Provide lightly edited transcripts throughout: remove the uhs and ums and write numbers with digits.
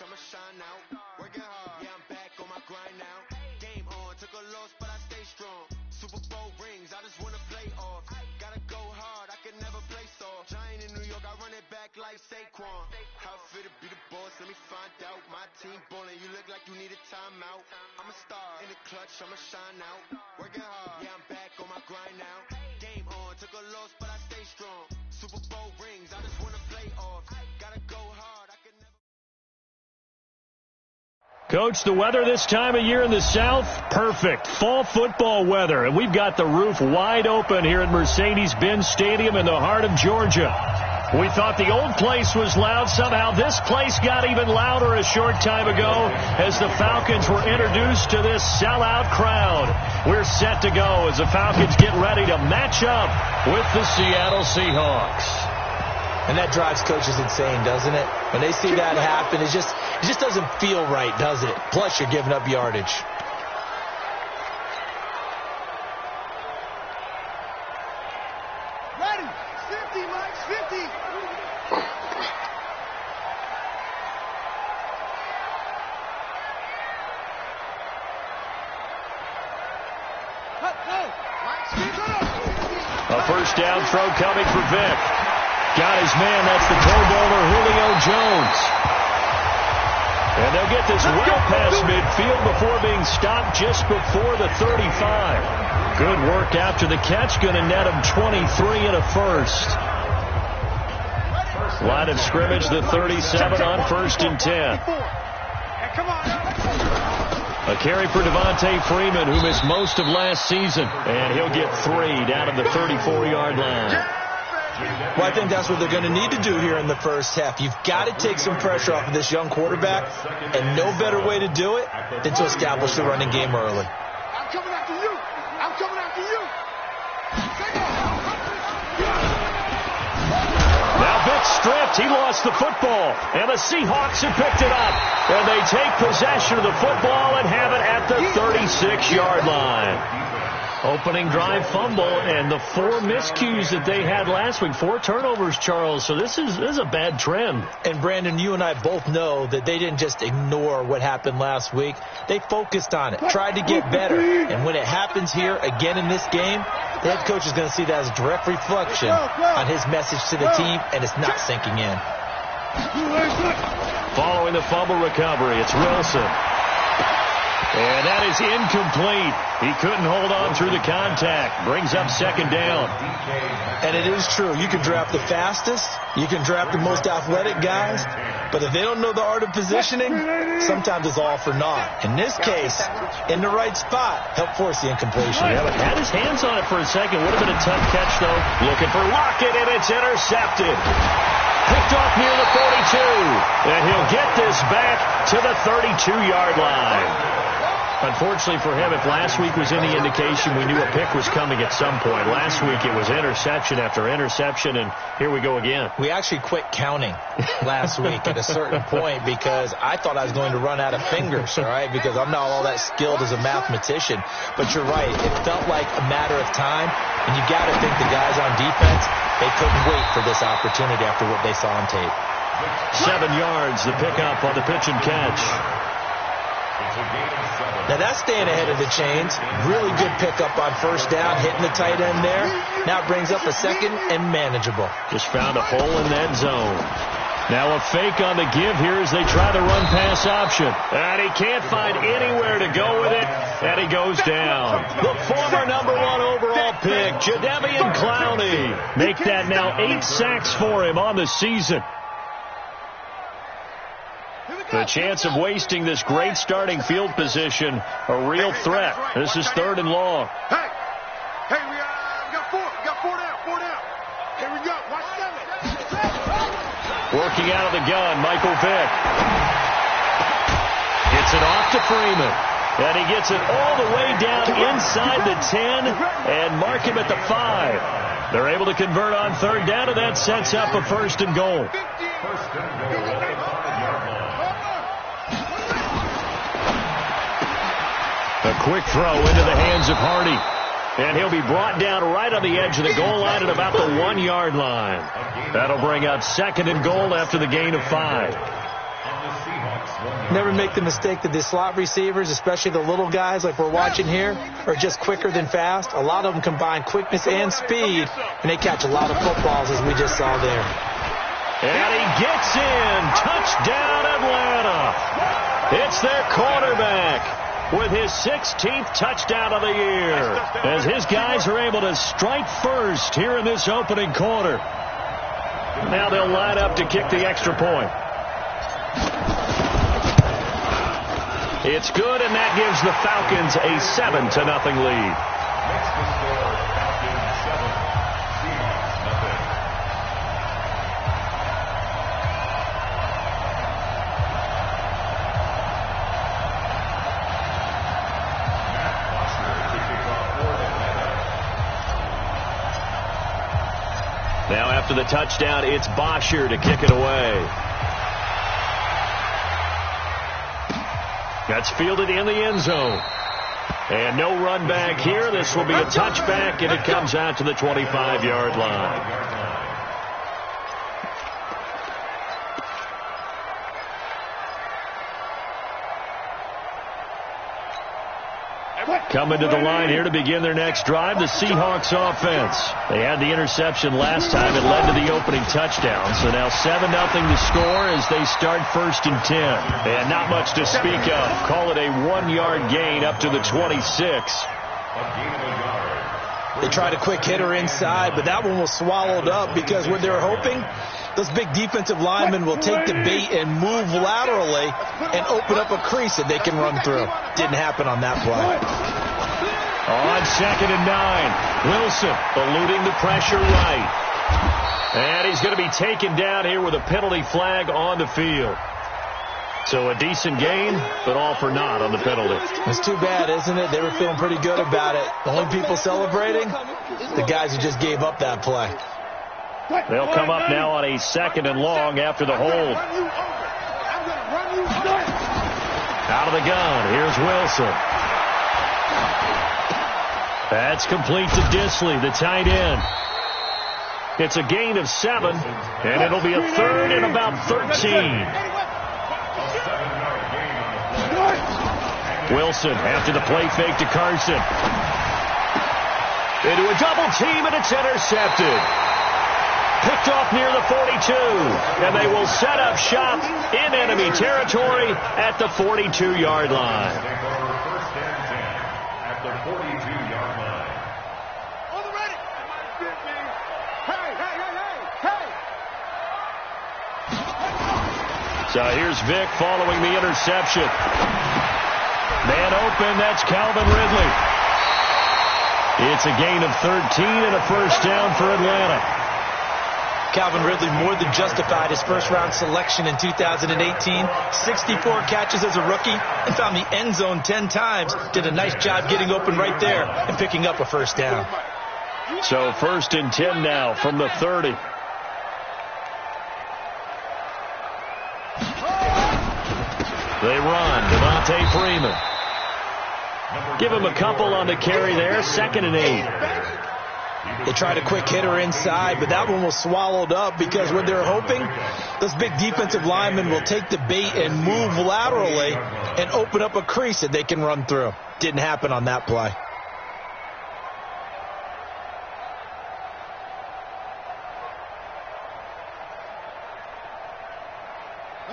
I'ma shine out. Working hard, yeah, I'm back on my grind now. Game on, took a loss, but I stay strong. Super Bowl rings, I just wanna play off. Gotta go hard, I can never play soft. Giant in New York, I run it back like Saquon. How I feel to be the boss, let me find out. My team ballin', you look like you need a timeout. I'm a star, in the clutch, I'ma shine out. Working hard, yeah, I'm back on my grind now. Game on, took a loss, but I stay strong. Super Bowl rings, I just wanna play off. Gotta go hard, I can never. Coach, the weather this time of year in the South, perfect. Fall football weather. And we've got the roof wide open here at Mercedes-Benz Stadium in the heart of Georgia. We thought the old place was loud. Somehow this place got even louder a short time ago as the Falcons were introduced to this sellout crowd. We're set to go as the Falcons get ready to match up with the Seattle Seahawks. And that drives coaches insane, doesn't it? When they see that happen, it just doesn't feel right, does it? Plus, you're giving up yardage. Ready, 50, Mike, 50. A first down throw coming for Vick. Got his man. That's the Pro Bowler Julio Jones. And they'll get this well past midfield before being stopped just before the 35. Good work after the catch. Going to net him 23 and a first. Line of scrimmage, the 37 on first and 10. A carry for Devontae Freeman, who missed most of last season. And he'll get 3 down at the 34-yard line. Well, I think that's what they're going to need to do here in the first half. You've got to take some pressure off of this young quarterback, and no better way to do it than to establish the running game early. I'm coming after you. I'm coming after you. Now Vick stripped. He lost the football, and the Seahawks have picked it up. And they take possession of the football and have it at the 36-yard line. Opening drive fumble, and the 4 miscues that they had last week. 4 turnovers, Charles. So this is a bad trend. And, Brandon, you and I both know that they didn't just ignore what happened last week. They focused on it, tried to get better. And when it happens here again in this game, the head coach is going to see that as a direct reflection on his message to the team, and it's not sinking in. Following the fumble recovery, it's Wilson. And that is incomplete. He couldn't hold on through the contact. Brings up second down. And it is true. You can draft the fastest. You can draft the most athletic guys. But if they don't know the art of positioning, sometimes it's all for naught. In this case, in the right spot, help force the incompletion. Yeah, but had his hands on it for a second. Would have been a tough catch, though. Looking for Lockett, and it's intercepted. Picked off near the 42. And he'll get this back to the 32-yard line. Unfortunately for him, if last week was any indication, we knew a pick was coming at some point. Last week it was interception after interception, and here we go again. We actually quit counting last week at a certain point because I thought I was going to run out of fingers, all right, because I'm not all that skilled as a mathematician. But you're right. It felt like a matter of time, and you got to think the guys on defense, they couldn't wait for this opportunity after what they saw on tape. 7 yards, the pickup on the pitch and catch. Now that's staying ahead of the chains. Really good pickup on first down, hitting the tight end there. Now it brings up a second and manageable. Just found a hole in that zone. Now a fake on the give here as they try the run-pass option. And he can't find anywhere to go with it, and he goes down. The former number 1 overall pick, Jadeveon Clowney. Make that now 8 sacks for him on the season. The chance of wasting this great starting field position, a real threat. This is 3rd and long. Hey, we got 4 down. Here we go, watch 7. Working out of the gun, Michael Vick. Gets it off to Freeman. And he gets it all the way down inside the 10 and mark him at the 5. They're able to convert on 3rd down, and that sets up a 1st and goal. A quick throw into the hands of Hardy. And he'll be brought down right on the edge of the goal line at about the 1-yard line. That'll bring up 2nd and goal after the gain of 5. Never make the mistake that the slot receivers, especially the little guys like we're watching here, are just quicker than fast. A lot of them combine quickness and speed, and they catch a lot of footballs, as we just saw there. And he gets in. Touchdown, Atlanta. It's their quarterback with his 16th touchdown of the year, as his guys are able to strike first here in this opening quarter. Now they'll line up to kick the extra point. It's good, and that gives the Falcons a 7-0 lead. Now after the touchdown, it's Bosher to kick it away. That's fielded in the end zone. And no run back here. This will be a touchback, and it comes out to the 25-yard line. Coming to the line here to begin their next drive, the Seahawks offense. They had the interception last time. It led to the opening touchdown. So now 7-0 to score as they start 1st and 10. And not much to speak of. Call it a 1-yard gain up to the 26. They tried a quick hitter inside, but that one was swallowed up because what they were hoping, those big defensive linemen will take the bait and move laterally and open up a crease that they can run through. Didn't happen on that play. On 2nd and 9, Wilson eluding the pressure right. And he's going to be taken down here with a penalty flag on the field. So a decent gain, but all for naught on the penalty. It's too bad, isn't it? They were feeling pretty good about it. The only people celebrating, the guys who just gave up that play. They'll come up now on a 2nd and long after the hold. Out of the gun, here's Wilson. That's complete to Disley, the tight end. It's a gain of 7, and it'll be a 3rd and about 13. Wilson after the play fake to Carson. Into a double team, and it's intercepted. Picked off near the 42, and they will set up shop in enemy territory at the 42-yard line. At the 42-yard line. On the ready. Hey. So here's Vic following the interception. Man open, that's Calvin Ridley. It's a gain of 13 and a 1st down for Atlanta. Calvin Ridley more than justified his first-round selection in 2018. 64 catches as a rookie and found the end zone 10 times. Did a nice job getting open right there and picking up a 1st down. So 1st and 10 now from the 30. They run. Devontae Freeman. Give him a couple on the carry there. 2nd and 8. They tried a quick hitter inside, but that one was swallowed up because what they were hoping, those big defensive linemen will take the bait and move laterally and open up a crease that they can run through. Didn't happen on that play.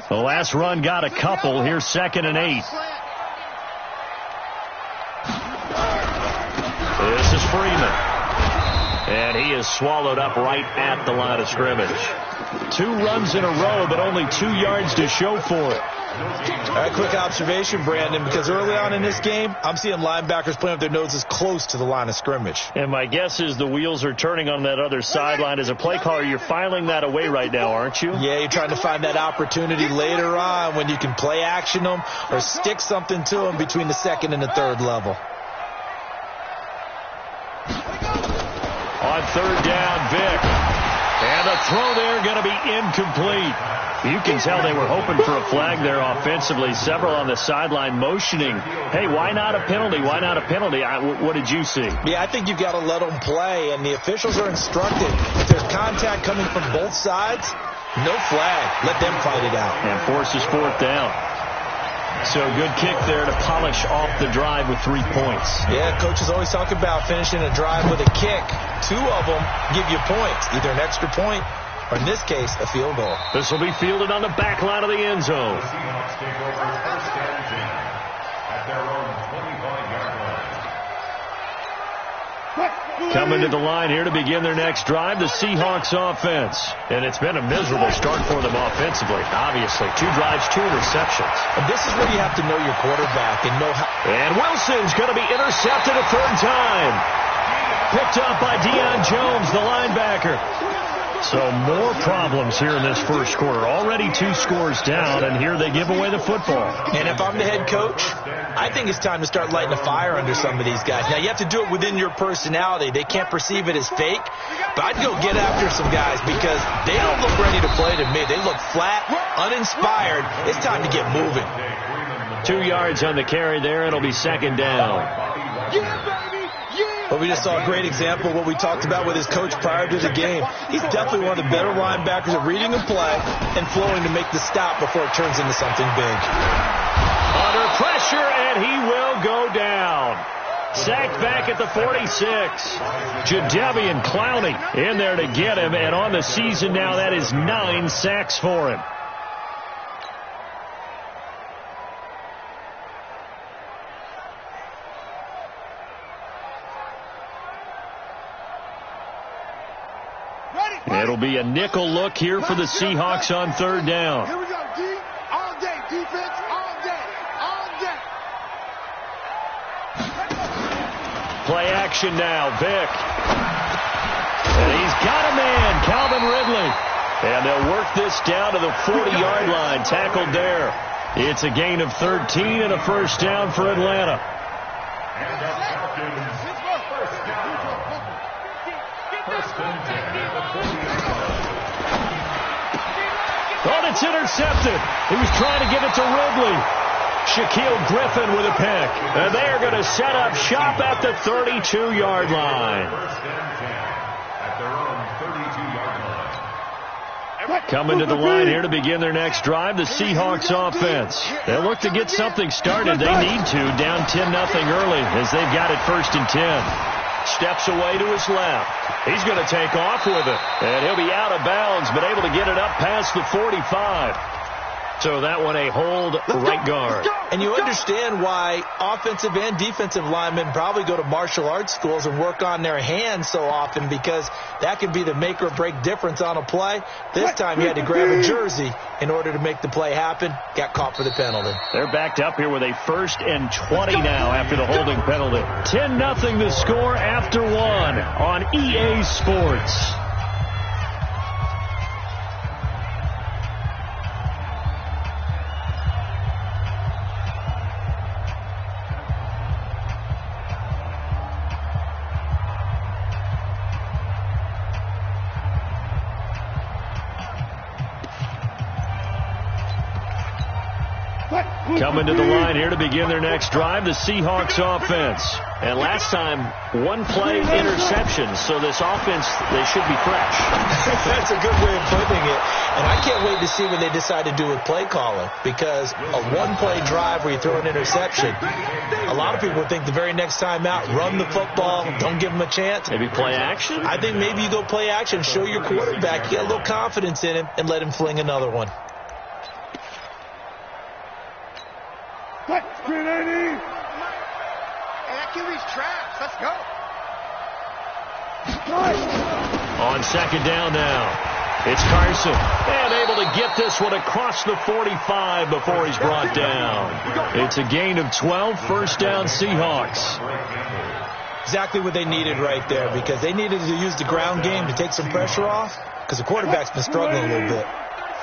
The last run got a couple. Here's 2nd and 8. This is Freeman. And he is swallowed up right at the line of scrimmage. 2 runs in a row, but only 2 yards to show for it. All right, quick observation, Brandon, because early on in this game, I'm seeing linebackers playing with their noses close to the line of scrimmage. And my guess is the wheels are turning on that other sideline. As a play caller, you're filing that away right now, aren't you? Yeah, you're trying to find that opportunity later on when you can play action them or stick something to them between the 2nd and the 3rd level. On 3rd down, Vic. And the throw there going to be incomplete. You can tell they were hoping for a flag there offensively. Several on the sideline motioning, hey, why not a penalty? Why not a penalty? What did you see? Yeah, I think you've got to let them play, and the officials are instructed. If there's contact coming from both sides, no flag. Let them fight it out. And forces 4th down. So good kick there to polish off the drive with 3 points. Yeah, coaches always talk about finishing a drive with a kick. 2 of them give you points, either an extra point or, in this case, a field goal. This will be fielded on the back line of the end zone. The Seahawks take over first and 10 at their own 25-yard line. Coming to the line here to begin their next drive, the Seahawks offense. And it's been a miserable start for them offensively. Obviously, 2 drives, 2 interceptions. And this is where you have to know your quarterback and know how. And Wilson's going to be intercepted a 3rd time. Picked up by Deion Jones, the linebacker. So more problems here in this first quarter. Already 2 scores down, and here they give away the football. And if I'm the head coach, I think it's time to start lighting a fire under some of these guys. Now, you have to do it within your personality. They can't perceive it as fake, but I'd go get after some guys because they don't look ready to play to me. They look flat, uninspired. It's time to get moving. 2 yards on the carry there. It'll be 2nd down. But we just saw a great example of what we talked about with his coach prior to the game. He's definitely one of the better linebackers at reading a play and flowing to make the stop before it turns into something big. Under pressure, and he will go down. Sacked back at the 46. Jadeveon Clowney in there to get him, and on the season now, that is 9 sacks for him. It'll be a nickel look here for the Seahawks on 3rd down. Here we go, D. All day. Defense, all day. All day. Play action now. Vick. And he's got a man, Calvin Ridley. And they'll work this down to the 40-yard line. Tackled there. It's a gain of 13 and a 1st down for Atlanta. And the Falcons, first and 10 at the 40-yard line. Oh, it's intercepted. He was trying to get it to Ridley. Shaquille Griffin with a pick. And they are going to set up shop at the 32-yard line. First and 10 at their own 32-yard line. Coming to the line here to begin their next drive, the Seahawks offense. They'll look to get something started. They need to, down 10-0 early as they've got it 1st and 10. Steps away to his left. He's going to take off with it. And he'll be out of bounds, but able to get it up past the 45. So that one a hold right guard. And you understand why offensive and defensive linemen probably go to martial arts schools and work on their hands so often, because that can be the make or break difference on a play. This time he had to grab a jersey in order to make the play happen. Got caught for the penalty. They're backed up here with a 1st and 20 now after the holding penalty. 10-0 the score after 1 on EA Sports. Coming to the line here to begin their next drive, the Seahawks offense. And last time, 1 play interception, so this offense, they should be fresh. That's a good way of putting it. And I can't wait to see what they decide to do with play calling, because a 1-play drive where you throw an interception, a lot of people think the very next time out, run the football, don't give them a chance. Maybe play action? I think maybe you go play action, show your quarterback, get a little confidence in him, and let him fling another one. Screen 80. Hey, that QB's trash. Let's go. On 2nd down now, it's Carson. And able to get this one across the 45 before he's brought down. It's a gain of 12, 1st down Seahawks. Exactly what they needed right there, because they needed to use the ground game to take some pressure off, because the quarterback's been struggling a little bit.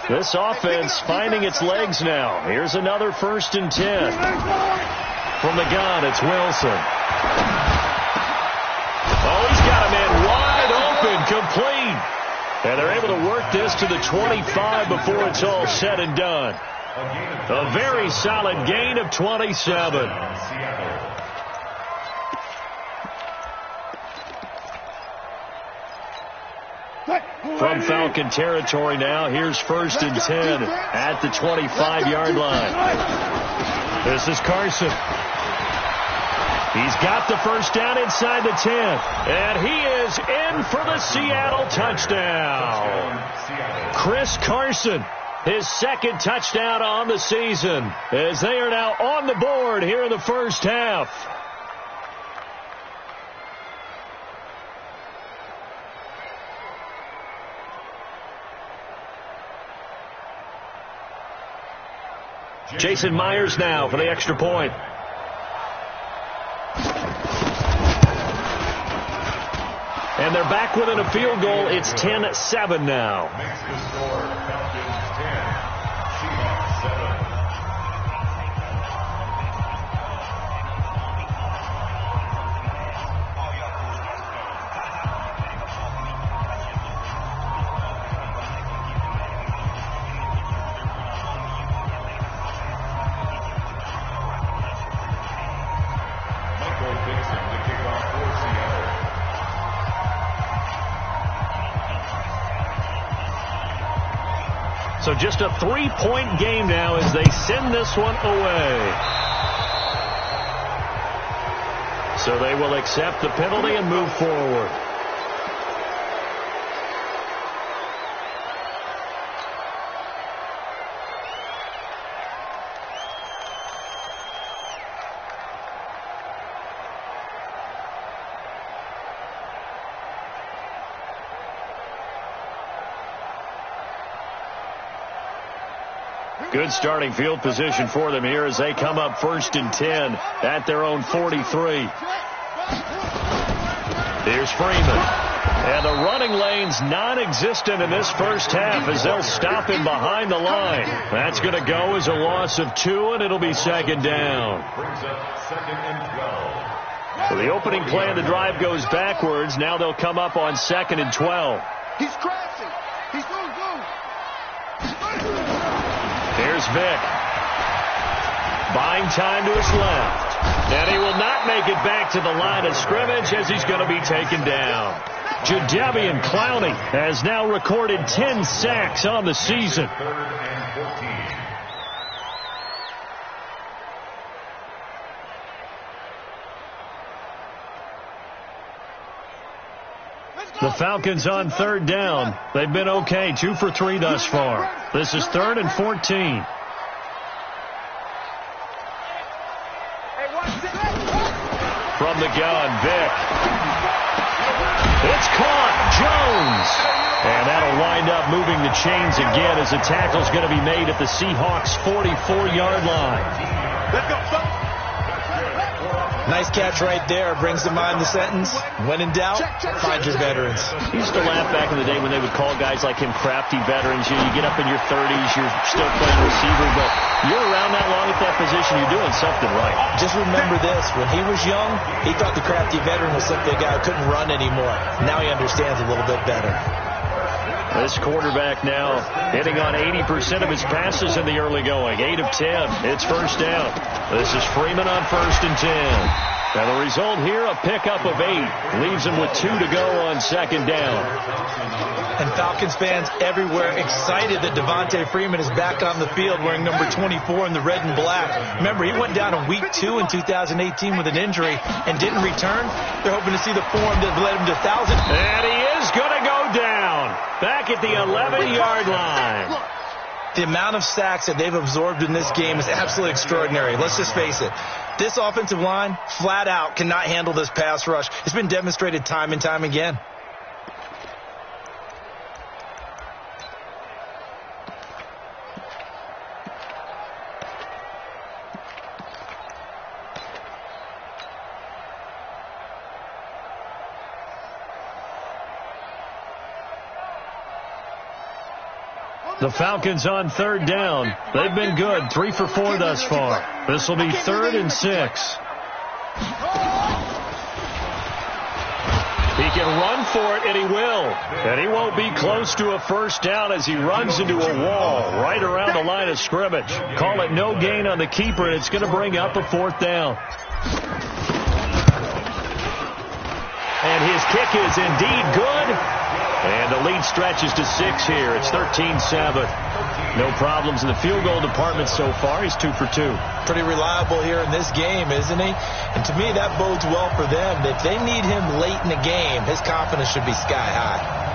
This offense finding its legs now. Here's another 1st and 10. From the gun, it's Wilson. Oh, he's got a man wide open, complete. And they're able to work this to the 25 before it's all said and done. A very solid gain of 27. From Falcon territory now, here's 1st and 10 at the 25-yard line. This is Carson. He's got the first down inside the 10. And he is in for the Seattle touchdown. Chris Carson, his second touchdown on the season, as they are now on the board here in the first half. Jason Myers now for the extra point. And they're back within a field goal. It's 10-7 now. Makes the score Falcons 10, Seahawks 7. So just a 3-point game now as they send this one away. So they will accept the penalty and move forward. Good starting field position for them here as they come up 1st and 10 at their own 43. Here's Freeman. And the running lane's non-existent in this first half as they'll stop him behind the line. That's going to go as a loss of 2, and it'll be 2nd down. Brings up 2nd and 12. So the opening play of the drive goes backwards. Now they'll come up on 2nd and 12. He's crashing. He's going. Here's Vick. Buying time to his left. And he will not make it back to the line of scrimmage as he's going to be taken down. Jadeveon Clowney has now recorded 10 sacks on the season. 3rd and 14. The Falcons on 3rd down. They've been okay, 2 for 3 thus far. This is 3rd and 14. From the gun, Vick. It's caught. Jones. And that'll wind up moving the chains again as the tackle's going to be made at the Seahawks' 44-yard line. Let's go. Nice catch right there. Brings to mind the sentence, when in doubt, find your veterans. He used to laugh back in the day when they would call guys like him crafty veterans. You get up in your 30s, you're still playing receiver, but you're around that long at that position, you're doing something right. Just remember this. When he was young, he thought the crafty veteran was simply a guy who couldn't run anymore. Now he understands a little bit better. This quarterback now hitting on 80% of his passes in the early going. 8 of 10. It's 1st down. This is Freeman on 1st and 10. And the result here, a pickup of 8. Leaves him with 2 to go on 2nd down. And Falcons fans everywhere excited that Devontae Freeman is back on the field wearing number 24 in the red and black. Remember, he went down in week 2 in 2018 with an injury and didn't return. They're hoping to see the form that led him to 1,000. And he is going to go down. Back at the 11-yard line. The amount of sacks that they've absorbed in this game is absolutely extraordinary. Let's just face it. This offensive line, flat out, cannot handle this pass rush. It's been demonstrated time and time again. The Falcons on 3rd down. They've been good, 3 for 4 thus far. This will be 3rd and 6. He can run for it, and he will. And he won't be close to a 1st down as he runs into a wall right around the line of scrimmage. Call it no gain on the keeper, and it's going to bring up a 4th down. And his kick is indeed good. And the lead stretches to 6 here. It's 13-7. No problems in the field goal department so far. He's 2 for 2. Pretty reliable here in this game, isn't he? And to me, that bodes well for them. If they need him late in the game, his confidence should be sky high.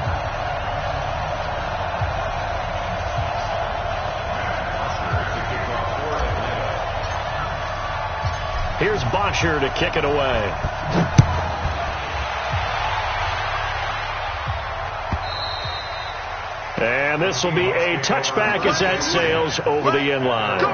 Here's Bocher to kick it away. And this will be a touchback as that sails over the end line.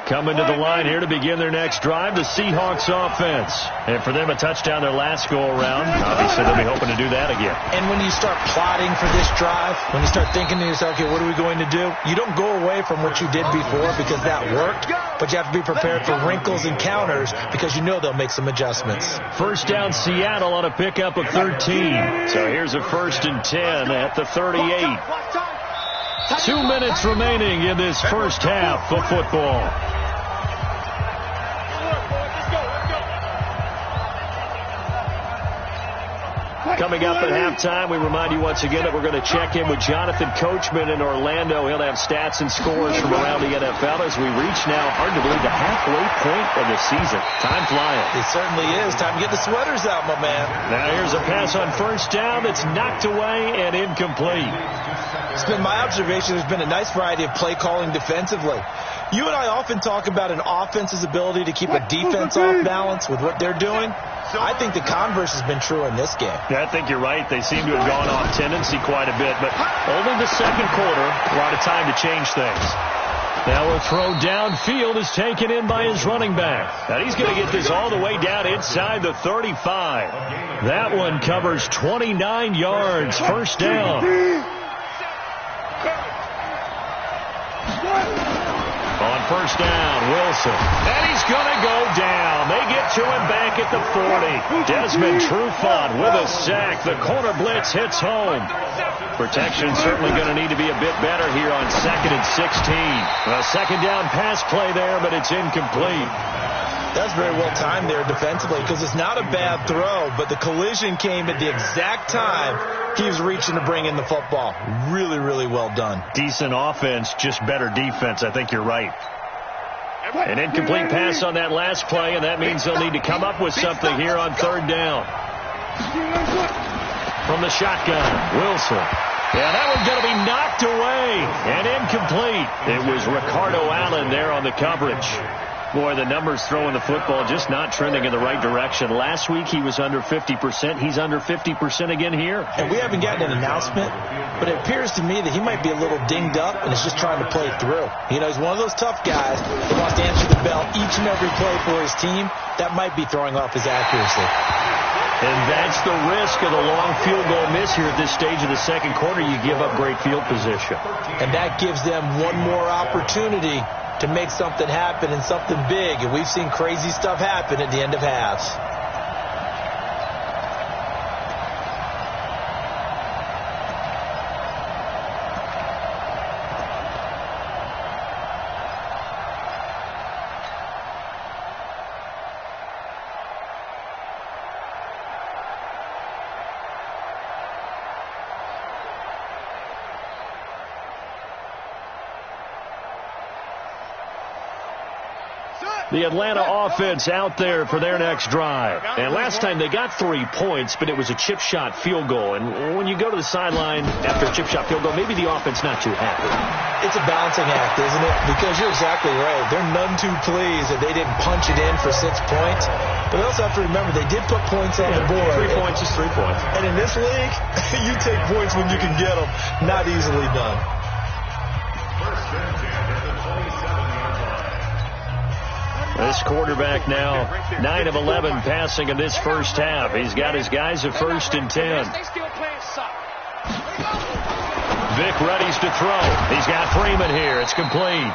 Coming to the line here to begin their next drive, the Seahawks offense. And for them, a touchdown their last go-around. Obviously, they'll be hoping to do that again. And when you start plotting for this drive, when you start thinking to yourself, okay, what are we going to do? You don't go away from what you did before because that worked, but you have to be prepared for wrinkles and counters because you know they'll make some adjustments. First down, Seattle on a pickup of 13. So here's a 1st and 10 at the 38. 2 minutes remaining in this first half of football. Coming up at halftime, we remind you once again that we're going to check in with Jonathan Coachman in Orlando. He'll have stats and scores from around the NFL as we reach now, hard to believe, the halfway point of the season. Time flying. It certainly is. Time to get the sweaters out, my man. Now here's a pass on first down that's knocked away and incomplete. It's been my observation there's been a nice variety of play calling defensively. You and I often talk about an offense's ability to keep a defense off balance with what they're doing. I think the converse has been true in this game. Yeah, I think you're right. They seem to have gone off tendency quite a bit, but only the second quarter, a lot of time to change things. Now a throw downfield is taken in by his running back. Now he's going to get this all the way down inside the 35. That one covers 29 yards. First down. On first down, Wilson. And he's going to go down. They get to him back at the 40. Desmond Trufant with a sack. The corner blitz hits home. Protection certainly going to need to be a bit better here on 2nd and 16. A second down pass play there, but it's incomplete. That's very well timed there defensively because it's not a bad throw, but the collision came at the exact time he was reaching to bring in the football. Really, really well done. Decent offense, just better defense. I think you're right. An incomplete pass on that last play, and that means they'll need to come up with something here on third down. From the shotgun, Wilson. Yeah, that one's going to be knocked away and incomplete. It was Ricardo Allen there on the coverage. Boy, the numbers throwing the football just not trending in the right direction. Last week he was under 50%. He's under 50% again here. And we haven't gotten an announcement, but it appears to me that he might be a little dinged up and is just trying to play through. You know, he's one of those tough guys that wants to answer the bell each and every play for his team. That might be throwing off his accuracy. And that's the risk of the long field goal miss here at this stage of the second quarter. You give up great field position. And that gives them one more opportunity to make something happen and something big. And we've seen crazy stuff happen at the end of halves. The Atlanta offense out there for their next drive. And last time they got 3 points, but it was a chip shot field goal. And when you go to the sideline after a chip shot field goal, maybe the offense not too happy. It's a balancing act, isn't it? Because you're exactly right. They're none too pleased that they didn't punch it in for 6 points. But they also have to remember they did put points on the board. 3 points is 3 points. And in this league, you take points when you can get them. Not easily done. First and 10 at the 27-yard line. This quarterback now 9 of 11 passing in this first half. He's got his guys at 1st and 10. Vic readies to throw. He's got Freeman here. It's complete.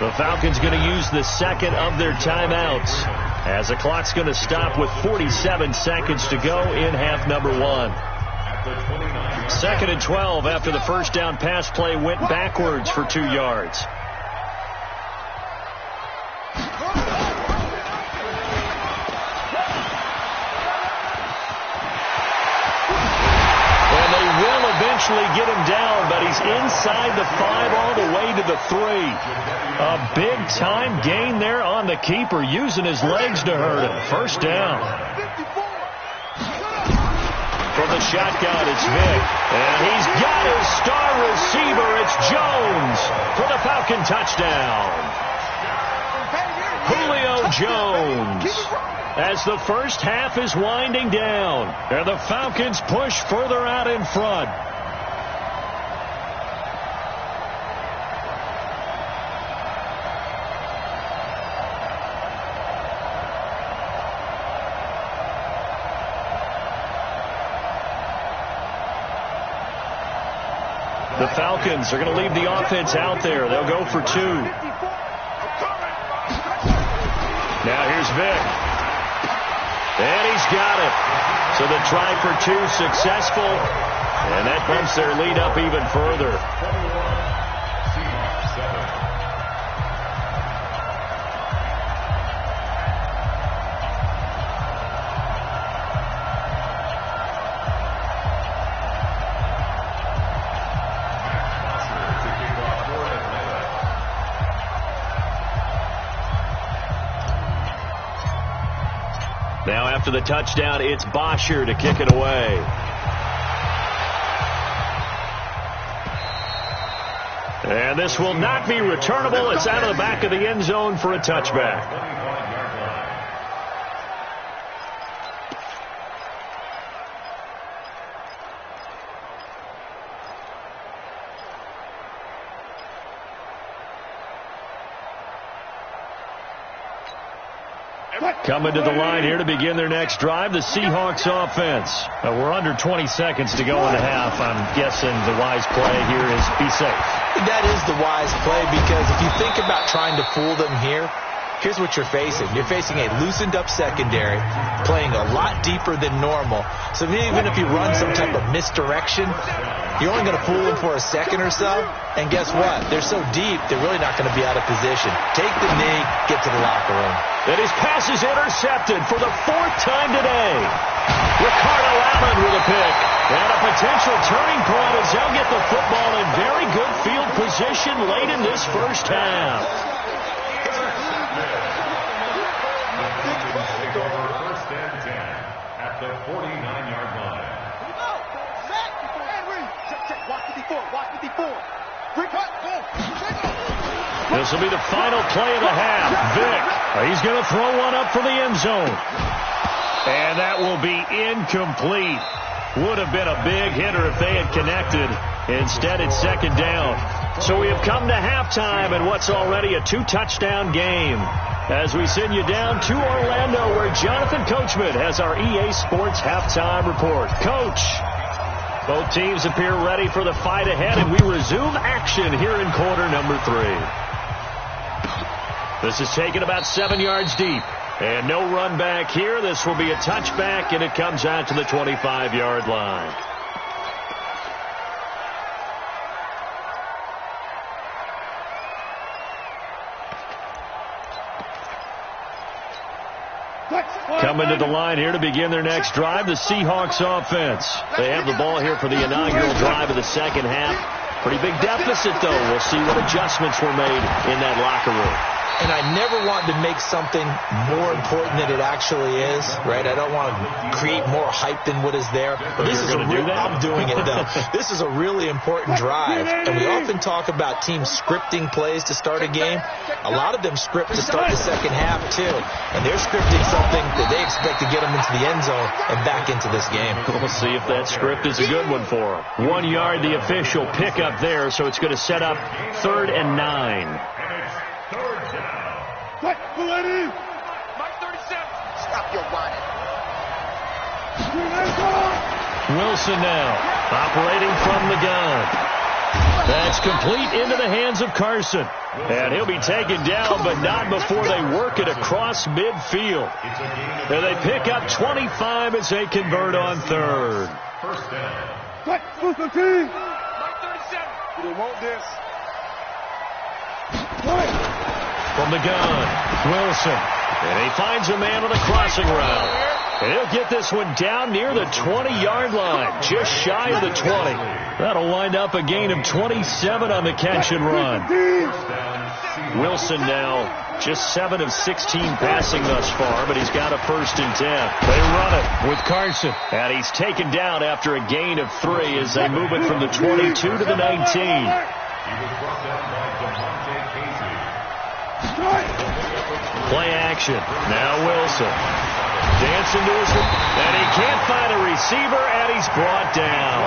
The Falcons going to use the second of their timeouts as the clock's going to stop with 47 seconds to go in half number 1. At the 29 2nd and 12 after the first down pass play went backwards for 2 yards. And they will eventually get him down, but he's inside the 5 all the way to the 3. A big-time gain there on the keeper, using his legs to hurt him. First down. From the shotgun, it's Vick. And he's got his star receiver. It's Jones for the Falcon touchdown. Julio Jones. As the first half is winding down, and the Falcons push further out in front. The Falcons are going to leave the offense out there. They'll go for 2. Now here's Vick. And he's got it. So the try for 2 successful. And that bumps their lead up even further. Now after the touchdown, it's Bosher to kick it away. And this will not be returnable. It's out of the back of the end zone for a touchback. Coming to the line here to begin their next drive, the Seahawks offense. We're under 20 seconds to go in the half. I'm guessing the wise play here is be safe. That is the wise play, because if you think about trying to fool them here, here's what you're facing. You're facing a loosened up secondary, playing a lot deeper than normal. So even if you run some type of misdirection, you're only going to fool them for a second or so. And guess what? They're so deep, they're really not going to be out of position. Take the knee, get to the locker room. And his pass is intercepted for the 4th time today. Ricardo Allen with a pick. And a potential turning point as they'll get the football in very good field position late in this first half. Take over 1st and 10 at the 49-yard line. This will be the final play of the half. Vick, he's going to throw one up for the end zone. And that will be incomplete. Would have been a big hitter if they had connected. Instead, it's 2nd down. So we have come to halftime in what's already a 2-touchdown game. As we send you down to Orlando, where Jonathan Coachman has our EA Sports halftime report. Coach, both teams appear ready for the fight ahead, and we resume action here in quarter number 3. This is taken about 7 yards deep. And no run back here. This will be a touchback, and it comes out to the 25-yard line. Coming to the line here to begin their next drive, the Seahawks offense. They have the ball here for the inaugural drive of the second half. Pretty big deficit, though. We'll see what adjustments were made in that locker room. And I never want to make something more important than it actually is, right? I don't want to create more hype than what is there. But this is I'm doing it, though. This is a really important drive. And we often talk about teams scripting plays to start a game. A lot of them script to start the second half, too. And they're scripting something that they expect to get them into the end zone and back into this game. We'll see if that script is a good one for them. 1 yard, the official pickup there, so it's going to set up 3rd and 9. Mike 37. Stop your whining. Wilson now, operating from the gun. That's complete into the hands of Carson. And he'll be taken down, but not before they work it across midfield. And they pick up 25 as they convert on 3rd. First down. They want this. From the gun, Wilson. And he finds a man on the crossing route. And he'll get this one down near the 20-yard line, just shy of the 20. That'll wind up a gain of 27 on the catch and run. Wilson now just 7 of 16 passing thus far, but he's got a 1st and 10. They run it with Carson. And he's taken down after a gain of 3 as they move it from the 22 to the 19. Play action. Now Wilson. Dancing to his... And he can't find a receiver, and he's brought down.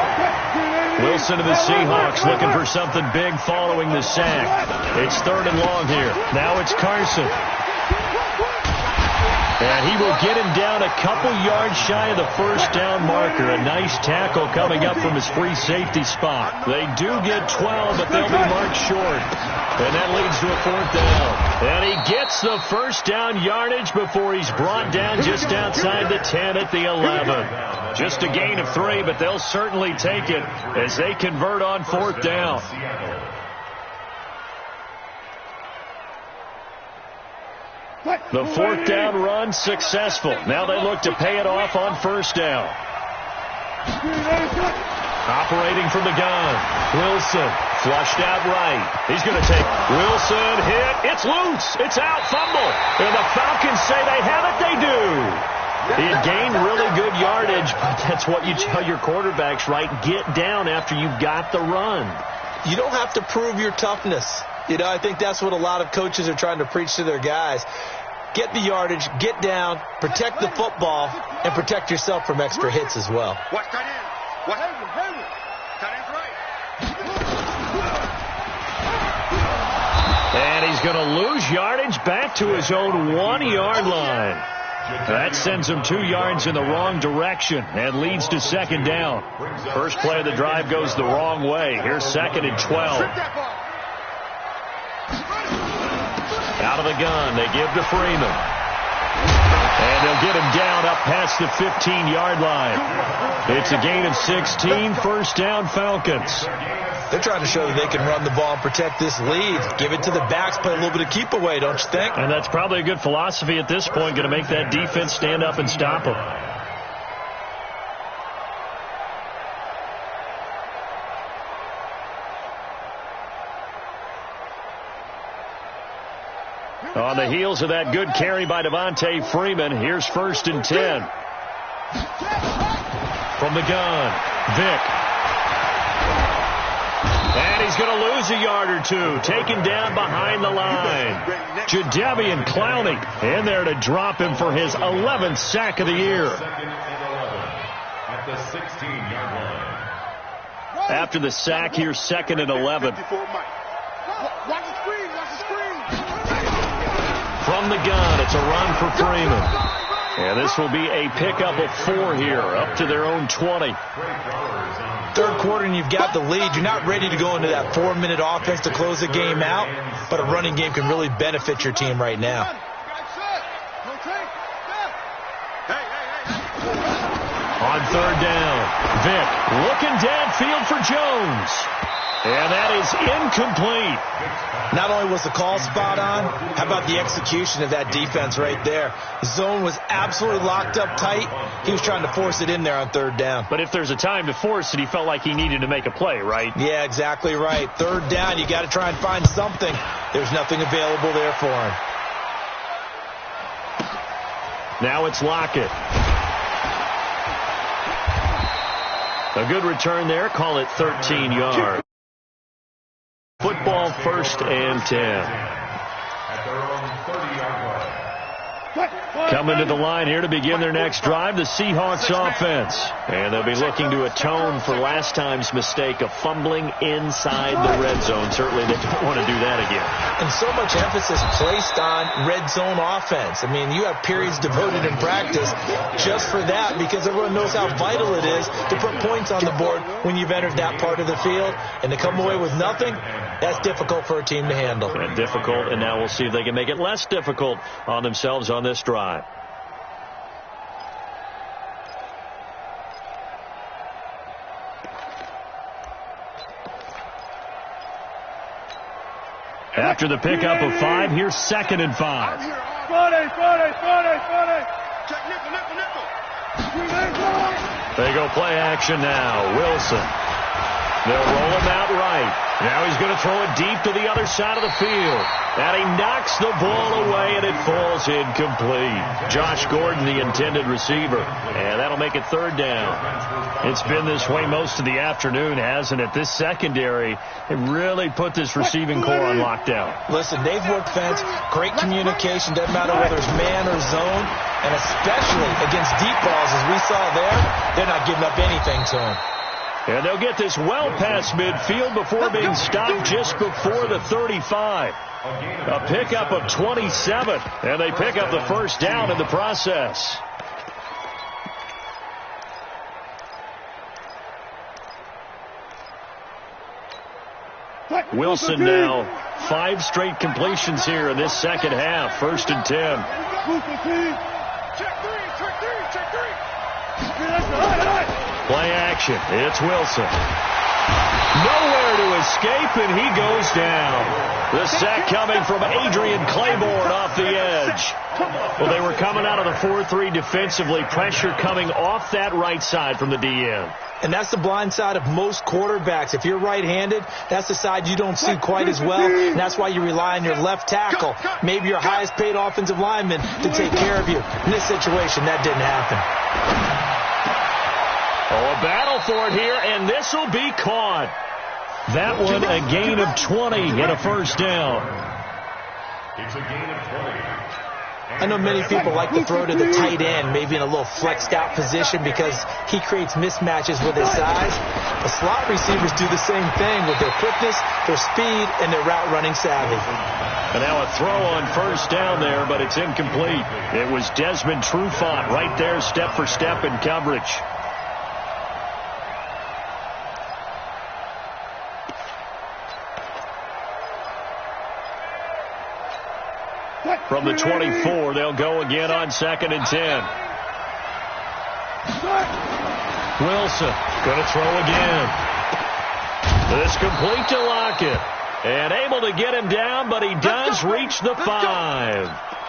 Wilson of the Seahawks looking for something big following the sack. It's 3rd and long here. Now it's Carson. And he will get him down a couple yards shy of the 1st down marker. A nice tackle coming up from his free safety spot. They do get 12, but they'll be marked short. And that leads to a 4th down. And he gets the 1st down yardage before he's brought down just outside the 10 at the 11. Just a gain of 3, but they'll certainly take it as they convert on 4th down. The 4th down run successful. Now they look to pay it off on 1st down. Operating from the gun. Wilson flushed out right. He's going to take Wilson hit. It's loose. It's out. Fumble. And the Falcons say they have it. They do. He had gained really good yardage, but that's what you tell your quarterbacks, right? Get down after you've got the run. You don't have to prove your toughness. You know, I think that's what a lot of coaches are trying to preach to their guys. Get the yardage, get down, protect the football, and protect yourself from extra hits as well. Watch tight end. Watch tight end's right. And he's going to lose yardage back to his own 1-yard line. That sends him 2 yards in the wrong direction and leads to 2nd down. First play of the drive goes the wrong way. Here's 2nd and 12. Out of the gun, they give to Freeman. And they'll get him down up past the 15-yard line. It's a gain of 16, 1st down Falcons. They're trying to show that they can run the ball and protect this lead. Give it to the backs, play a little bit of keep away, don't you think? And that's probably a good philosophy at this point, going to make that defense stand up and stop them. On the heels of that good carry by Devontae Freeman, here's 1st and 10. From the gun, Vick. And he's going to lose a yard or 2. Taken down behind the line. Jadeveon Clowney in there to drop him for his 11th sack of the year. At the 16-yard line. After the sack, here's 2nd and 11. Watch the screen. Watch the screen. From the gun, it's a run for Freeman. And this will be a pickup of 4 here, up to their own 20. 3rd quarter and you've got the lead. You're not ready to go into that 4-minute offense to close the game out, but a running game can really benefit your team right now. On 3rd down, Vick looking downfield for Jones. And that is incomplete. Not only was the call spot on, how about the execution of that defense right there? The zone was absolutely locked up tight. He was trying to force it in there on 3rd down. But if there's a time to force it, he felt like he needed to make a play, right? Yeah, exactly right. 3rd down, you got to try and find something. There's nothing available there for him. Now it's Lockett. A good return there. Call it 13 yards. Football 1st and 10. At their own 30-yard line. Coming to the line here to begin their next drive, the Seahawks offense. And they'll be looking to atone for last time's mistake of fumbling inside the red zone. Certainly they don't want to do that again. And so much emphasis placed on red zone offense. I mean, you have periods devoted in practice just for that because everyone knows how vital it is to put points on the board when you've entered that part of the field. And to come away with nothing, that's difficult for a team to handle. And difficult, and now we'll see if they can make it less difficult on themselves on this drive. After the pickup of 5, here's 2nd and 5. They go play action now. Wilson. They'll roll him out right. Now he's going to throw it deep to the other side of the field. And he knocks the ball away, and it falls incomplete. Josh Gordon, the intended receiver. And that'll make it 3rd down. It's been this way most of the afternoon, hasn't it? This secondary, it really put this receiving core on lockdown. Listen, they've worked fence, great communication, doesn't matter whether it's man or zone, and especially against deep balls, as we saw there, they're not giving up anything to them. And they'll get this well past midfield before being stopped just before the 35. A pickup of 27, and they pick up the 1st down in the process. Wilson now, 5 straight completions here in this second half. 1st and 10. Play action. It's Wilson. Nowhere to escape, and he goes down. The sack coming from Adrian Claiborne off the edge. Well, they were coming out of the 4-3 defensively. Pressure coming off that right side from the DN. And that's the blind side of most quarterbacks. If you're right-handed, that's the side you don't see quite as well. And that's why you rely on your left tackle, maybe your highest-paid offensive lineman, to take care of you. In this situation, that didn't happen. Oh, a battle for it here, and this will be caught. That one, a gain of 20 and a 1st down. It's a gain of 20. I know many people like to throw to the tight end, maybe in a little flexed out position because he creates mismatches with his size. The slot receivers do the same thing with their quickness, their speed, and their route running savvy. And now a throw on 1st down there, but it's incomplete. It was Desmond Trufant right there, step for step in coverage. From the 24, they'll go again on 2nd and 10. Wilson going to throw again. This complete to Lockett. And able to get him down, but he does reach the 5.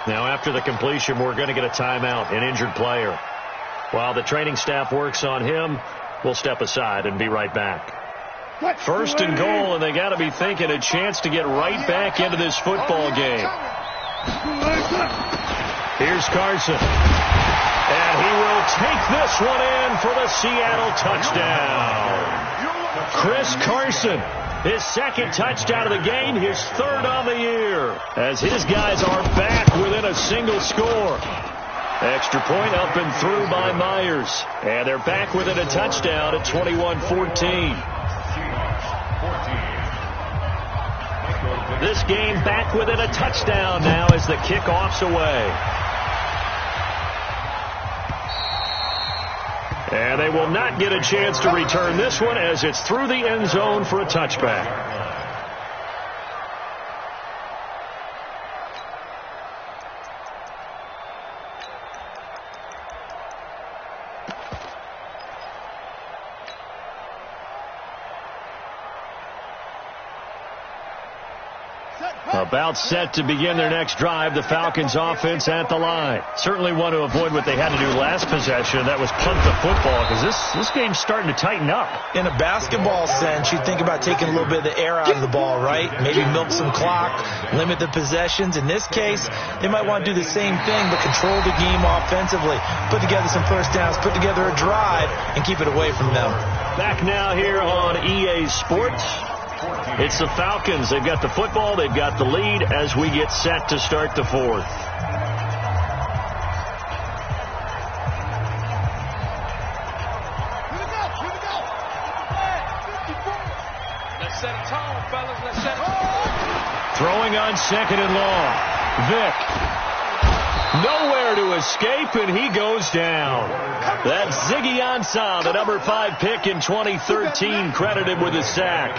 Now after the completion, we're going to get a timeout, an injured player. While the training staff works on him, we'll step aside and be right back. 1st and goal, and they got to be thinking a chance to get right back into this football game. Here's Carson. And he will take this one in for the Seattle touchdown. Chris Carson, his 2nd touchdown of the game, his 3rd on the year, as his guys are back within a single score. Extra point up and through by Myers. And they're back within a touchdown at 21-14. This game back within a touchdown now as the kickoff's away. And they will not get a chance to return this one as it's through the end zone for a touchback. About set to begin their next drive, the Falcons offense at the line. Certainly want to avoid what they had to do last possession. That was punt the football, because this game's starting to tighten up. In a basketball sense, you think about taking a little bit of the air out of the ball, right? Maybe milk some clock, limit the possessions. In this case, they might want to do the same thing, but control the game offensively. Put together some 1st downs, put together a drive, and keep it away from them. Back now here on EA Sports. It's the Falcons. They've got the football. They've got the lead as we get set to start the 4th. Let's set a tone, fellas. Let's set a tone. Throwing on 2nd and long. Vick. Nowhere to escape, and he goes down. That's Ziggy Ansah, the number 5 pick in 2013, credited with a sack.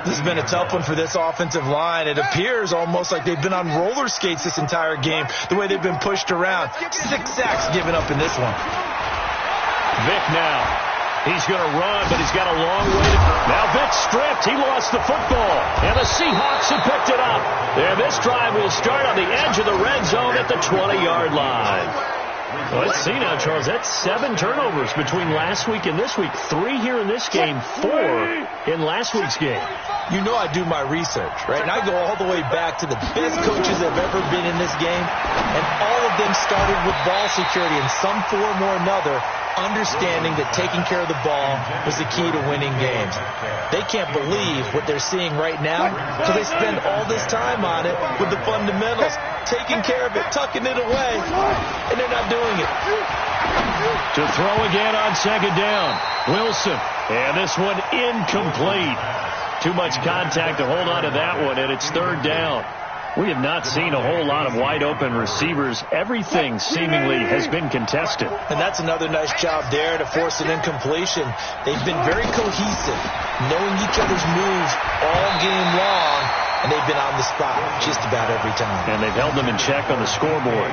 This has been a tough one for this offensive line. It appears almost like they've been on roller skates this entire game, the way they've been pushed around. 6 sacks given up in this one. Vick now. He's going to run, but he's got a long way to go. Now Vick stripped. stripped. He lost the football. And the Seahawks have picked it up. And this drive will start on the edge of the red zone at the 20-yard line. Well, let's see now, Charles. That's 7 turnovers between last week and this week. 3 here in this game, 4 in last week's game. You know I do my research, right? And I go all the way back to the best coaches that have ever been in this game. And all of them started with ball security in some form or another, understanding that taking care of the ball was the key to winning games. They can't believe what they're seeing right now because they spend all this time on it with the fundamentals, taking care of it, tucking it away, and they're not doing it. To throw again on second down, Wilson. And this one incomplete. Too much contact to hold on to that one, and it's third down. We have not seen a whole lot of wide-open receivers. Everything seemingly has been contested. And that's another nice job there to force an incompletion. They've been very cohesive, knowing each other's moves all game long, and they've been on the spot just about every time. And they've held them in check on the scoreboard.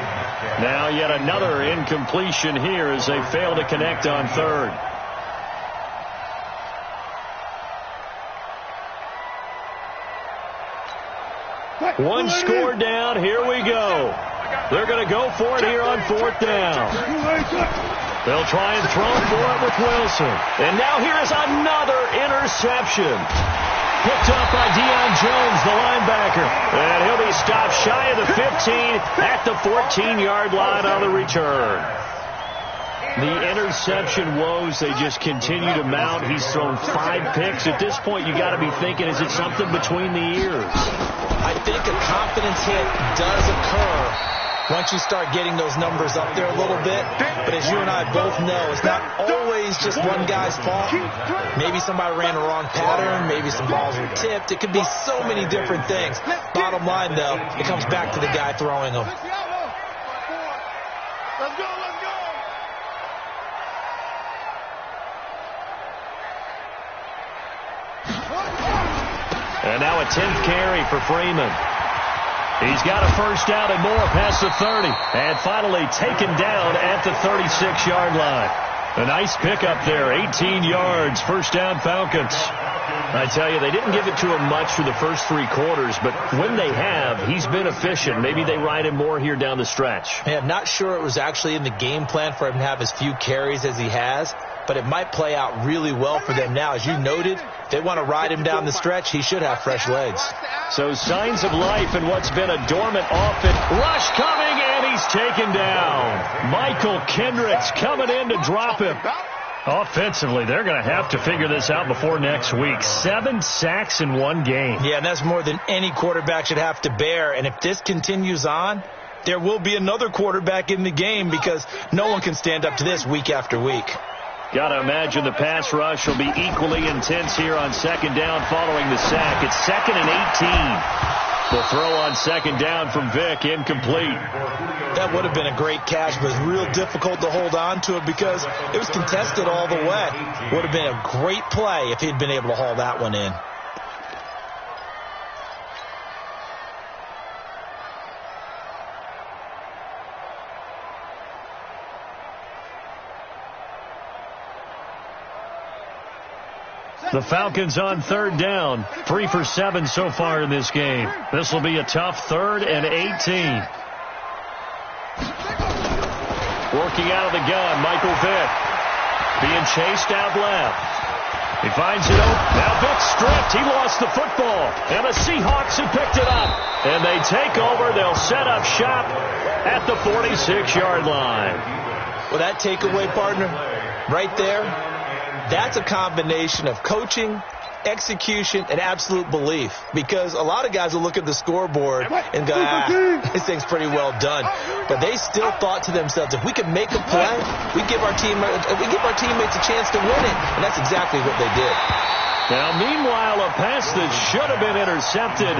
Now yet another incompletion here as they fail to connect on third. One score down. Here we go. They're going to go for it here on fourth down. They'll try and throw for it with Wilson. And now here is another interception. Picked up by Deion Jones, the linebacker. And he'll be stopped shy of the 15 at the 14-yard line on the return. The interception woes, they just continue to mount. He's thrown 5 picks. At this point, you got to be thinking, is it something between the ears? I think a confidence hit does occur once you start getting those numbers up there a little bit. But as you and I both know, it's not always just one guy's fault. Maybe somebody ran the wrong pattern. Maybe some balls were tipped. It could be so many different things. Bottom line, though, it comes back to the guy throwing them. Let's go, let's go. And now a 10th carry for Freeman. He's got a first down and more past the 30. And finally taken down at the 36-yard line. A nice pickup there, 18 yards, first down Falcons. I tell you, they didn't give it to him much for the first 3 quarters, but when they have, he's been efficient. Maybe they ride him more here down the stretch. Yeah, I'm not sure it was actually in the game plan for him to have as few carries as he has, but it might play out really well for them now. As you noted, if they want to ride him down the stretch, he should have fresh legs. So signs of life in what's been a dormant offense. Rush coming, and he's taken down. Michael Kendricks coming in to drop him. Offensively, they're going to have to figure this out before next week. 7 sacks in one game. Yeah, and that's more than any quarterback should have to bear. And if this continues on, there will be another quarterback in the game because no one can stand up to this week after week. Got to imagine the pass rush will be equally intense here on second down following the sack. It's 2nd and 18. The throw on second down from Vick, incomplete. That would have been a great catch, but it was real difficult to hold on to it because it was contested all the way. Would have been a great play if he'd been able to haul that one in. The Falcons on third down, 3 for 7 so far in this game. This will be a tough 3rd and 18. Working out of the gun, Michael Vick. Being chased out left. He finds it open. Now Vick stripped. He lost the football. And the Seahawks have picked it up. And they take over. They'll set up shop at the 46-yard line. Well, that takeaway, partner, right there, that's a combination of coaching, execution, and absolute belief. Because a lot of guys will look at the scoreboard and go, this thing's pretty well done. But they still thought to themselves, if we can make a play, we give our teammates a chance to win it. And that's exactly what they did. Now, meanwhile, a pass that should have been intercepted,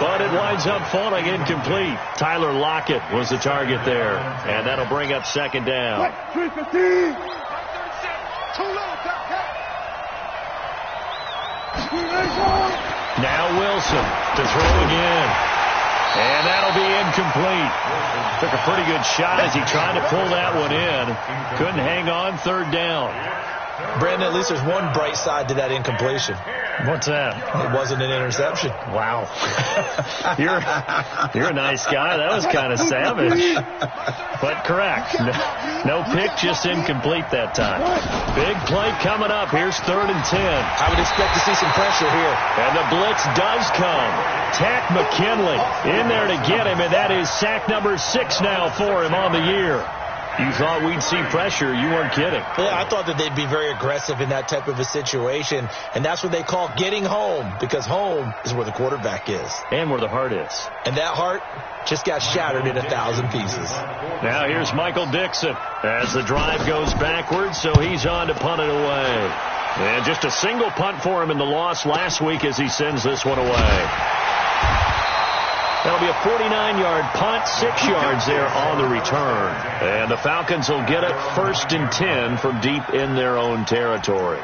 but it winds up falling incomplete. Tyler Lockett was the target there. And that'll bring up second down. Now Wilson to throw again. And that'll be incomplete. Took a pretty good shot as he tried to pull that one in. Couldn't hang on third down. Brandon, at least there's one bright side to that incompletion. What's that? It wasn't an interception. Wow. You're a nice guy. That was kind of savage. But correct. No pick, just incomplete that time. Big play coming up. Here's 3rd and 10. I would expect to see some pressure here. And the blitz does come. Tack McKinley in there to get him, and that is sack number 6 now for him on the year. You thought we'd see pressure. You weren't kidding. Yeah, I thought that they'd be very aggressive in that type of a situation, and that's what they call getting home, because home is where the quarterback is. And where the heart is. And that heart just got shattered in 1,000 pieces. Now here's Michael Dixon as the drive goes backwards, so he's on to punt it away. And just a single punt for him in the loss last week as he sends this one away. That'll be a 49-yard punt, 6 yards there on the return. And the Falcons will get it 1st and 10 from deep in their own territory.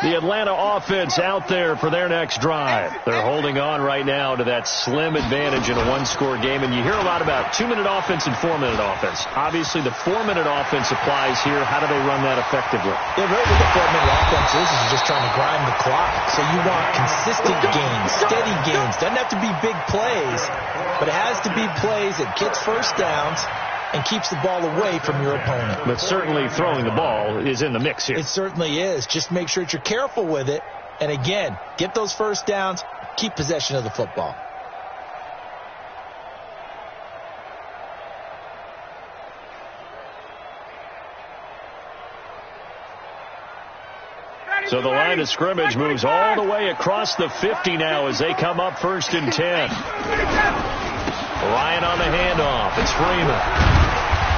The Atlanta offense out there for their next drive. They're holding on right now to that slim advantage in a one-score game. And you hear a lot about 2-minute offense and 4-minute offense. Obviously, the 4-minute offense applies here. How do they run that effectively? Yeah, really what the 4-minute offense is just trying to grind the clock. So you want consistent gains, steady gains. Doesn't have to be big plays, but it has to be plays that gets first downs and keeps the ball away from your opponent. But certainly throwing the ball is in the mix here. It certainly is. Just make sure that you're careful with it. And again, get those first downs, keep possession of the football. So the line of scrimmage moves all the way across the 50 now as they come up 1st and 10. Ryan on the handoff. It's Freeman.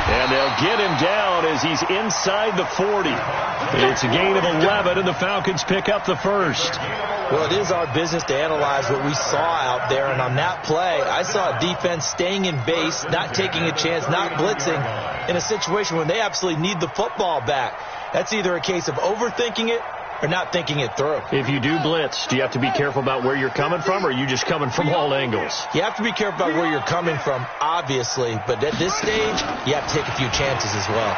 And they'll get him down as he's inside the 40. It's a gain of 11, and the Falcons pick up the first. Well, it is our business to analyze what we saw out there. And on that play, I saw a defense staying in base, not taking a chance, not blitzing in a situation when they absolutely need the football back. That's either a case of overthinking it or not thinking it through. If you do blitz, do you have to be careful about where you're coming from, or are you just coming from all angles? You have to be careful about where you're coming from, obviously, but at this stage, you have to take a few chances as well.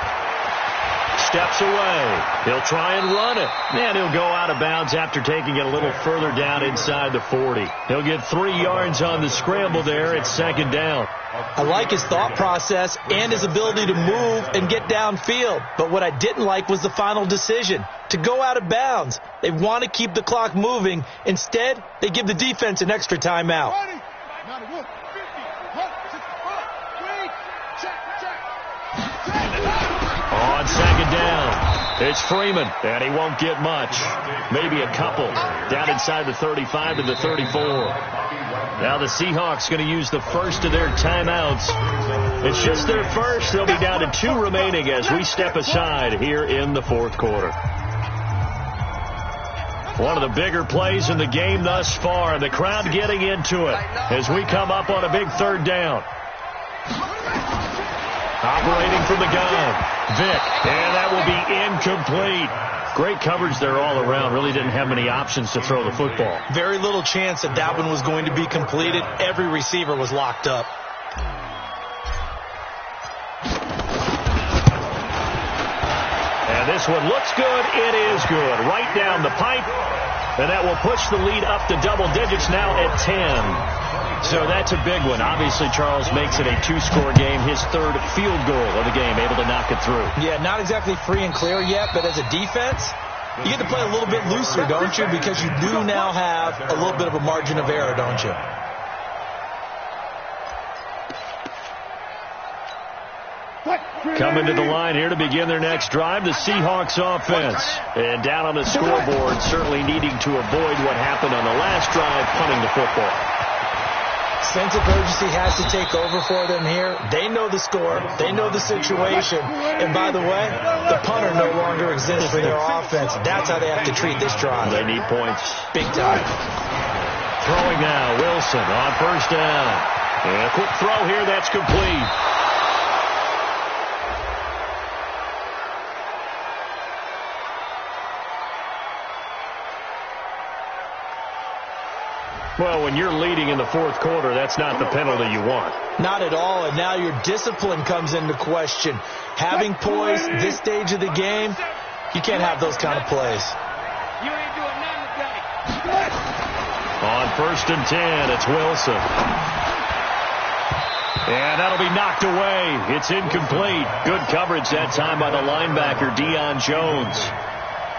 Steps away. He'll try and run it. And he'll go out of bounds after taking it a little further down inside the 40. He'll get 3 yards on the scramble there. It's 2nd down. I like his thought process and his ability to move and get downfield. But what I didn't like was the final decision, to go out of bounds. They want to keep the clock moving. Instead, they give the defense an extra timeout. On 2nd down, it's Freeman, and he won't get much. Maybe a couple. Down inside the 35 to the 34. Now the Seahawks going to use the first of their timeouts. It's just their first. They'll be down to 2 remaining as we step aside here in the 4th quarter. One of the bigger plays in the game thus far, and the crowd getting into it as we come up on a big 3rd down. Operating from the gun, Vick, and that will be incomplete. Great coverage there all around. Really didn't have many options to throw the football. Very little chance that one was going to be completed. Every receiver was locked up. And this one looks good. It is good. Right down the pipe. And that will push the lead up to double digits now at 10. So that's a big one. Obviously, Charles makes it a 2-score game. His 3rd field goal of the game, able to knock it through. Yeah, not exactly free and clear yet, but as a defense, you get to play a little bit looser, don't you? Because you do now have a little bit of a margin of error, don't you? Coming to the line here to begin their next drive, the Seahawks offense. And down on the scoreboard, certainly needing to avoid what happened on the last drive, punting the football. Sense of urgency has to take over for them here. They know the score. They know the situation. And by the way, the punter no longer exists for their offense. That's how they have to treat this drive. They need points. Big time. Throwing now, Wilson on 1st down. And a quick throw here, that's complete. Well, when you're leading in the fourth quarter, that's not the penalty you want. Not at all, and now your discipline comes into question. Having poise this stage of the game, you can't have those kind of plays. You ain't doing nothing today. On 1st and 10, it's Wilson. And that'll be knocked away. It's incomplete. Good coverage that time by the linebacker, Deion Jones.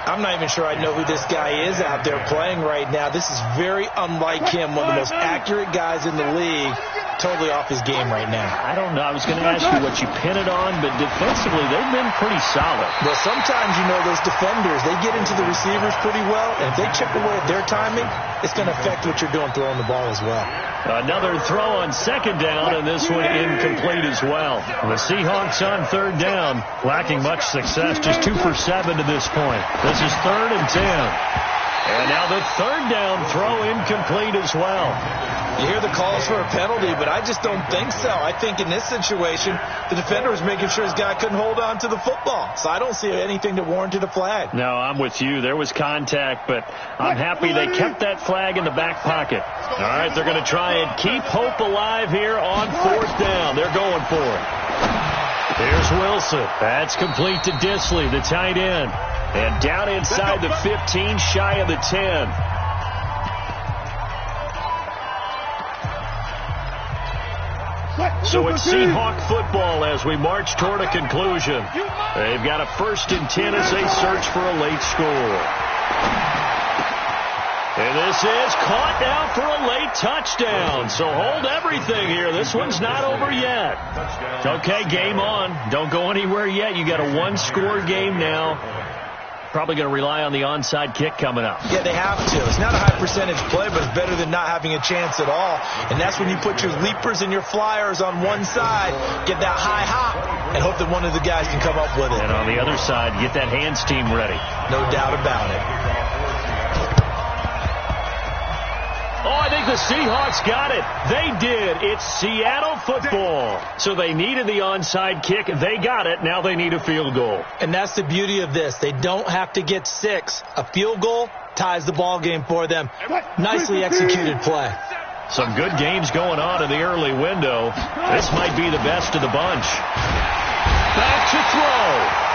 I'm not even sure I know who this guy is out there playing right now. This is very unlike him, one of the most accurate guys in the league. Totally off his game right now. I don't know. I was going to ask you what you pin it on, but defensively, they've been pretty solid. Well, sometimes, those defenders, they get into the receivers pretty well, and if they chip away at their timing, it's going to affect what you're doing throwing the ball as well. Another throw on 2nd down, and this one incomplete as well. The Seahawks on 3rd down, lacking much success, just 2 for 7 to this point. This is 3rd and 10. And now the 3rd down throw incomplete as well. You hear the calls for a penalty, but I just don't think so. I think in this situation, the defender was making sure his guy couldn't hold on to the football. So I don't see anything that warranted a flag. No, I'm with you. There was contact, but I'm happy they kept that flag in the back pocket. All right, they're going to try and keep hope alive here on 4th down. They're going for it. Here's Wilson. That's complete to Disley, the tight end. And down inside the 15, shy of the 10. So it's Seahawk football as we march toward a conclusion. They've got a 1st and 10 as they search for a late score. And this is caught now for a late touchdown. So hold everything here. This one's not over yet. Okay, game on. Don't go anywhere yet. You got a 1-score game now. Probably going to rely on the onside kick coming up. Yeah, they have to. It's not a high percentage play, but it's better than not having a chance at all. And that's when you put your leapers and your flyers on one side, get that high hop, and hope that one of the guys can come up with it. And on the other side, get that hands team ready. No doubt about it. Oh, I think the Seahawks got it. They did. It's Seattle football. So they needed the onside kick. They got it. Now they need a field goal. And that's the beauty of this. They don't have to get 6. A field goal ties the ball game for them. Nicely executed play. Some good games going on in the early window. This might be the best of the bunch. Back to throw.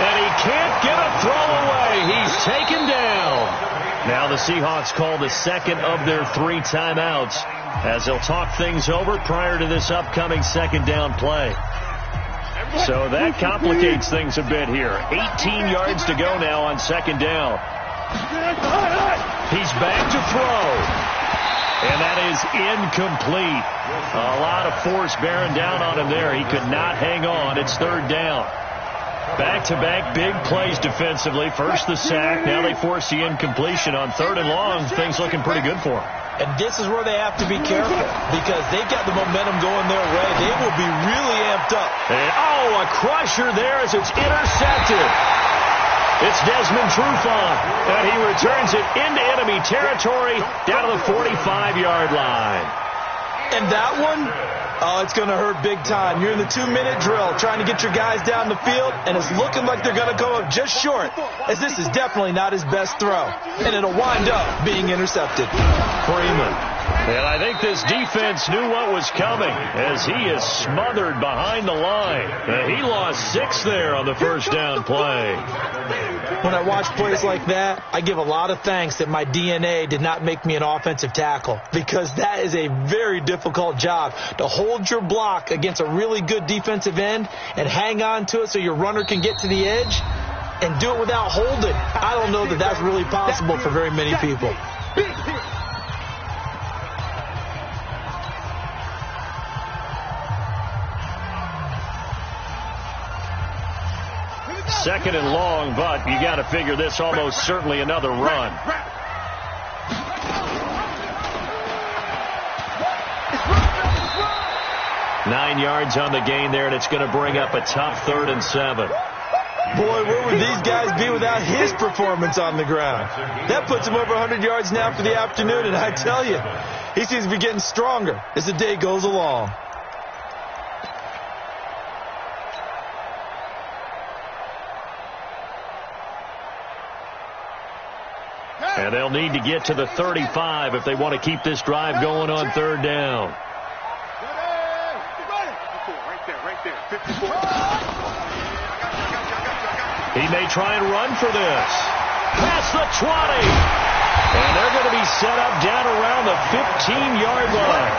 And he can't get a throw away. He's taken down. Now the Seahawks call the 2nd of their 3 timeouts as they'll talk things over prior to this upcoming 2nd down play. So that complicates things a bit here. 18 yards to go now on 2nd down. He's back to throw. And that is incomplete. A lot of force bearing down on him there. He could not hang on. It's 3rd down. Back-to-back big plays defensively. First the sack. Now they force the incompletion on 3rd and long. Things looking pretty good for them. And this is where they have to be careful because they've got the momentum going their way. They will be really amped up. And, a crusher there as it's intercepted. It's Desmond Trufant, and he returns it into enemy territory down to the 45-yard line. And that one, it's going to hurt big time. You're in the 2-minute drill trying to get your guys down the field, and it's looking like they're going to go up just short, as this is definitely not his best throw. And it'll wind up being intercepted. Freeman. And I think this defense knew what was coming as he is smothered behind the line. He lost 6 there on the first down play. When I watch plays like that, I give a lot of thanks that my DNA did not make me an offensive tackle, because that is a very difficult job to hold your block against a really good defensive end and hang on to it so your runner can get to the edge and do it without holding. I don't know that that's really possible for very many people. Second and long, but you got to figure this almost certainly another run. Nine yards on the gain there, and it's going to bring up a tough 3rd and 7. Boy, where would these guys be without his performance on the ground? That puts him over 100 yards now for the afternoon, and I tell you, he seems to be getting stronger as the day goes along. And they'll need to get to the 35 if they want to keep this drive going on third down. Right there. 54. He may try and run for this. Past the 20. And they're going to be set up down around the 15-yard line.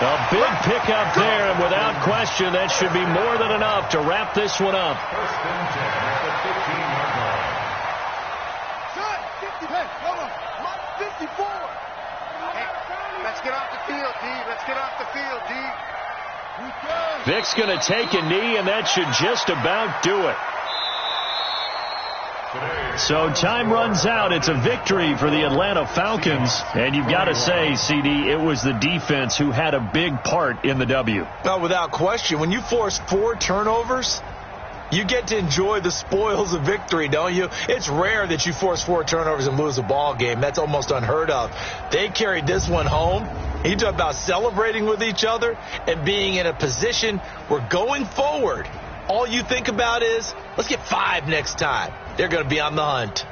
A big pickup there, and without question, that should be more than enough to wrap this one up. First and 10 at the 15-yard line. 54. Hey, let's get off the field, D. Let's get off the field, D. Vic's going to take a knee, and that should just about do it. So time runs out. It's a victory for the Atlanta Falcons. And you've got to say, CD, it was the defense who had a big part in the W. No, without question. When you force 4 turnovers, you get to enjoy the spoils of victory, don't you? It's rare that you force 4 turnovers and lose a ball game. That's almost unheard of. They carried this one home. You talk about celebrating with each other and being in a position where going forward, all you think about is, let's get 5 next time. They're going to be on the hunt.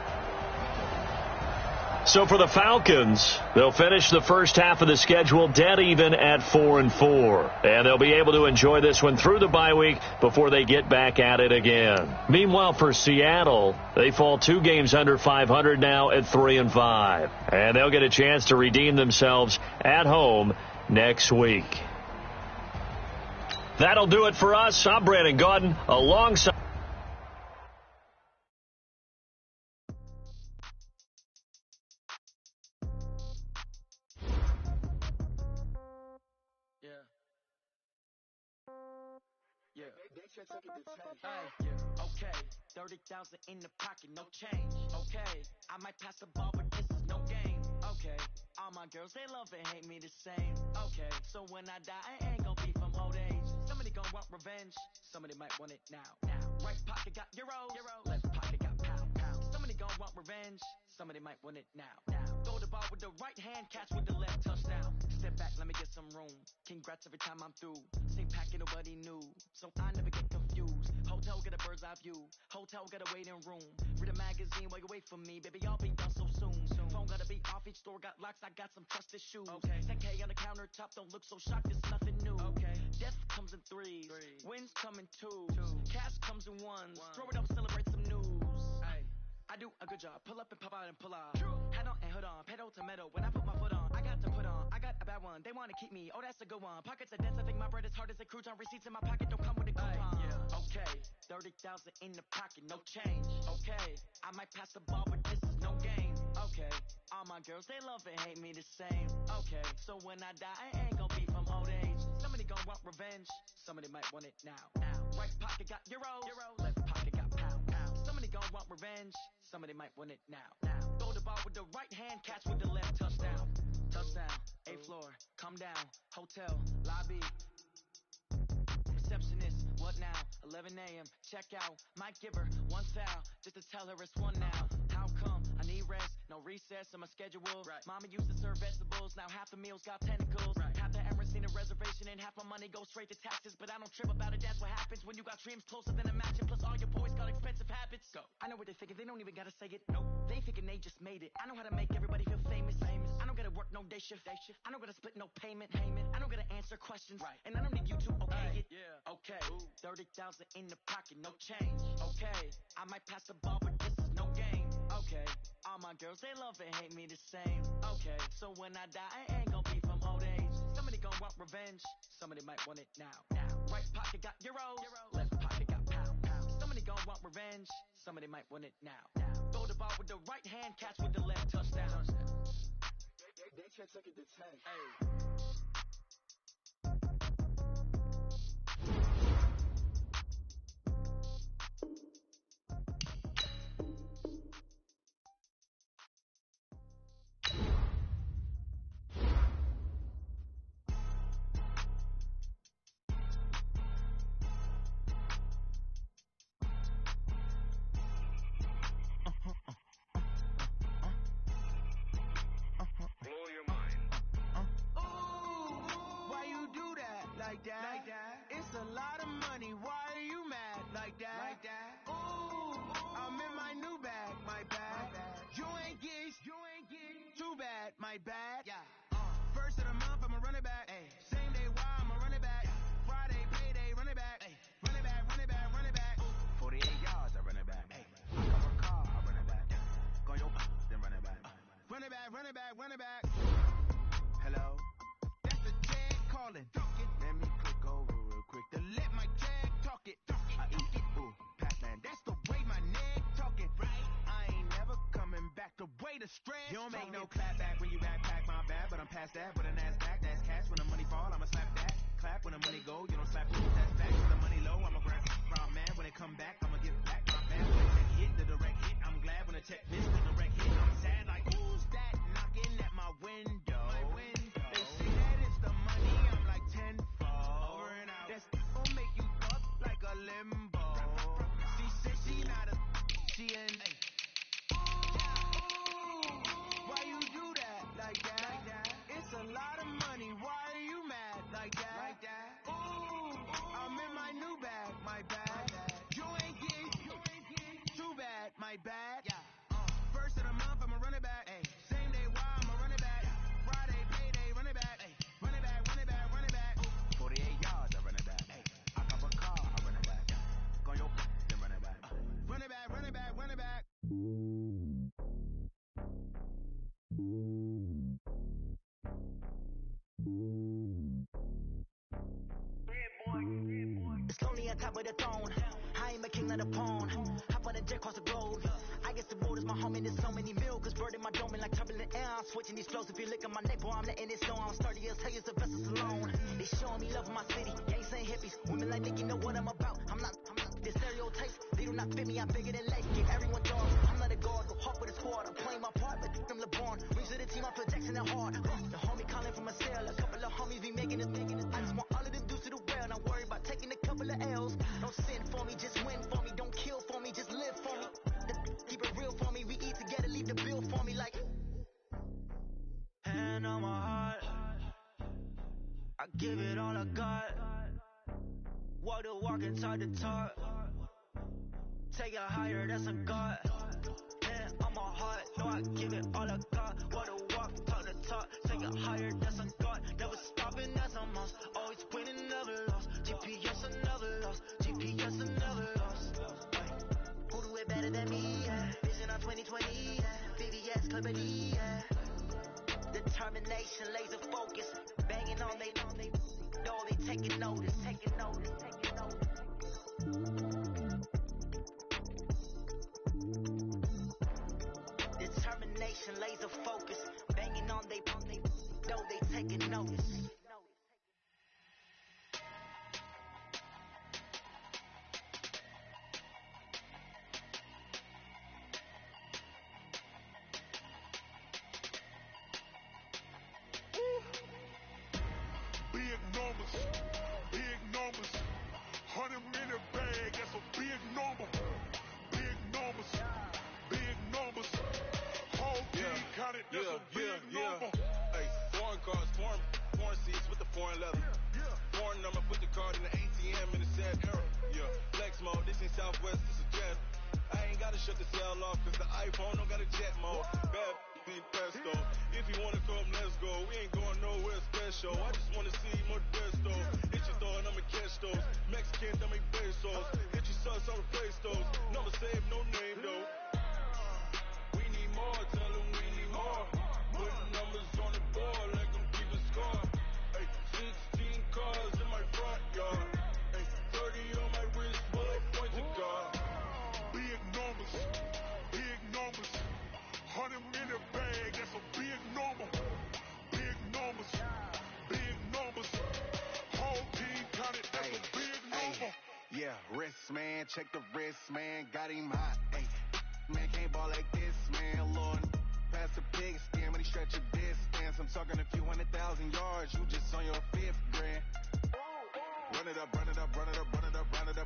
So for the Falcons, they'll finish the first half of the schedule dead even at 4-4. And they'll be able to enjoy this one through the bye week before they get back at it again. Meanwhile, for Seattle, they fall 2 games under 500 now at 3-5. And they'll get a chance to redeem themselves at home next week. That'll do it for us. I'm Brandon Gaudin alongside. Okay, 30,000 in the pocket, no change. Okay, I might pass the ball, but this is no game. Okay, all my girls, they love and hate me the same. Okay, so when I die, I ain't gonna be from old age. Somebody gonna want revenge, somebody might want it now. Right pocket got euros, left pocket got pound. Somebody gonna want revenge, somebody might want it now. Throw the ball with the right hand, catch with the left, touchdown. Step back, let me get some room. Congrats every time I'm through. Same packet, nobody knew, so I never get confused. Hotel, get a bird's eye view. Hotel, get a waiting room. Read a magazine while you wait for me. Baby, I'll be done so soon. Phone gotta be off, each store got locks. I got some trusted shoes. 10K on the countertop, don't look so shocked, it's nothing new. Death comes in threes. Wins come in twos. Cash comes in ones. Throw it up, celebrate some news. I do a good job. Pull up and pop out and pull out. Hat on and hood on. Pedal to metal. When I put my foot on, I got to put on. I got a bad one. They want to keep me. Oh, that's a good one. Pockets are dense. I think my bread is hard as a crouton. Receipts in my pocket don't come with a coupon. Okay, 30,000 in the pocket, no change. Okay, I might pass the ball, but this is no game. Okay, all my girls, they love and hate me the same. Okay, so when I die, I ain't gonna be from old age. Somebody gonna want revenge. Somebody might want it now. Right pocket got euros. Left pocket got pound. Somebody gonna want revenge. Somebody might want it now. Throw the ball with the right hand, catch with the left, touchdown. Touchdown, 8th floor, come down, hotel, lobby. Receptionist, what now? 11 a.m., check out. Might give her 1 foul, just to tell her it's 1 now. How come? I need rest, no recess on my schedule. Mama used to serve vegetables, now half the meals got tentacles. Half the errands need a reservation and half my money goes straight to taxes. But I don't trip about it, that's what happens when you got dreams closer than a mansion. Plus all your boys got expensive habits. Go. I know what they're thinking, they don't even gotta say it. Nope. They thinking they just made it. I know how to make everybody feel famous. I don't gotta work no day shift. I don't gotta split no payment. I don't gotta answer questions. And I don't need you to okay it. Okay, 30,000 in the pocket, no change. Okay, I might pass the ball, but this is no game. Okay, all my girls, they love and hate me the same. Okay, so when I die, I ain't gonna be from old age. Somebody gonna want revenge, somebody might want it now. Right pocket got euros, left pocket got pound. Somebody gonna want revenge, somebody might want it now. Throw the ball with the right hand, catch with the left, touchdown. They can't take it to 10. Like that. It's a lot of money. Why are you mad like that? Ooh, I'm in my new bag, my bag. You ain't geese. my bad. Yeah. First of the month, I'ma run it back. Ay. Same day, why I'ma run it back. Friday, payday, run it back. Ay. Run it back, run it back, run it back. 48 yards, I run it back. Ay. I cover a car, I run it back. Go your then run it back. Run it back, run it back, run it back. Hello? That's the jag calling. Let me click over real quick to let my jag talk it. I eat it, ooh, Pac-Man. That's the way my neck talking. Right? I ain't never coming back. The way the stress. You don't make no clap back when you backpack my bad, but I'm past that. With a NASDAQ, that's cash. When the money fall, I'ma slap that. Clap when the money go, you don't slap it. That's facts. When the money low, I'ma grab man. When it come back, I'ma give back my bad. When the check hit, the direct hit. I'm glad when the check missed the direct hit. I'm sad like who's that knocking at my window? They say that it's the money. I'm like tenfold. Over and out. That's gon' make you up like a limbo. She said she not a she in. Why you do that like that? It's a lot of money. Why are you mad like that? Ooh, I'm in my new bag. My bad. You ain't getting too bad. My bad. First of the month, I'ma run it back. Ay. Same day, why I'ma run it back. Friday, payday, run it back. Ay. Run it back, run it back, run it back. 48 yards, I run it back. Ay. I cover a car, I run it back. Go your then run it back. Run it back, run it back, run it back. It's lonely on top of the throne. I ain't a king of the pawn. Hop on a jet across the globe. I guess the road is my home and there's so many milkers bird in my dome and like turbulent air. I'm switching these flows. If you look at my neck, boy, I'm letting it snow. I'm starting to tell you the vessels alone. They showing me love in my city. Gangs saying hippies. Women like Nicky know what I'm about. I'm not the stereotypes. They do not fit me. I'm bigger than life. Give everyone dogs. I'm not a guard. Go hard with a squad. I'm playing my part, but them LeBron. Rings to the team. I'm Jackson and hard. The homie calling from a cell. A couple of homies be making it. I just want all of them dudes to the well. Not worry about taking a couple of L's. Don't sin for me, just win for me. Don't kill for me, just live for me. Keep it real for me. We eat together, leave the bill for me like. Hand on my heart, I give it all I got. Walk the walk and talk the talk. Take it higher, that's a God. Hand on my heart, no, I give it all I got. Walk the walk, talk the talk. Take it higher, that's a God. Never stopping, that's a must. Always winning, never lost. GPS, I never lost. GPS, I never lost. Who do it better than me? Yeah. Vision on 2020. Yeah. VVS, Clippity. Yeah. Determination, laser focus. Banging on they know they taking notice. Taking notice. Taking notice. Determination, laser focus. Banging on they know they taking notice. Big numbers, 100 minute bag, that's a big number. Big numbers, whole team counted, that's a big number. Hey, foreign cars, foreign seats with the foreign leather. Foreign number, put the card in the ATM in the sad era. Yeah, flex mode, this ain't Southwest, this is Jet. I ain't gotta shut the cell off, cause the iPhone don't got a jet mode. Bad be pesto. If you wanna come, let's go. We ain't going nowhere special. I just wanna see more desto. Hit your throw and I'ma catch those. Mexican, I make pesos. Hit your sus, I'll replace those. Never save no name though. We need more, tell them we need more. Putting numbers on the board like I'm keeping score. Hey, 16 cars in my front yard. Hey, 30 on my wrist, bullet point to God. Big numbers, 100 minute bag, that's a big number. Big numbers, whole team counted, that's a big number. Yeah, wrist man, check the wrist man, got him hot. Ay, man can't ball like this, man. Lord, pass the pig skin when he stretch a distance. I'm talking a few 100,000 yards, you just on your 5th grand. Run it up,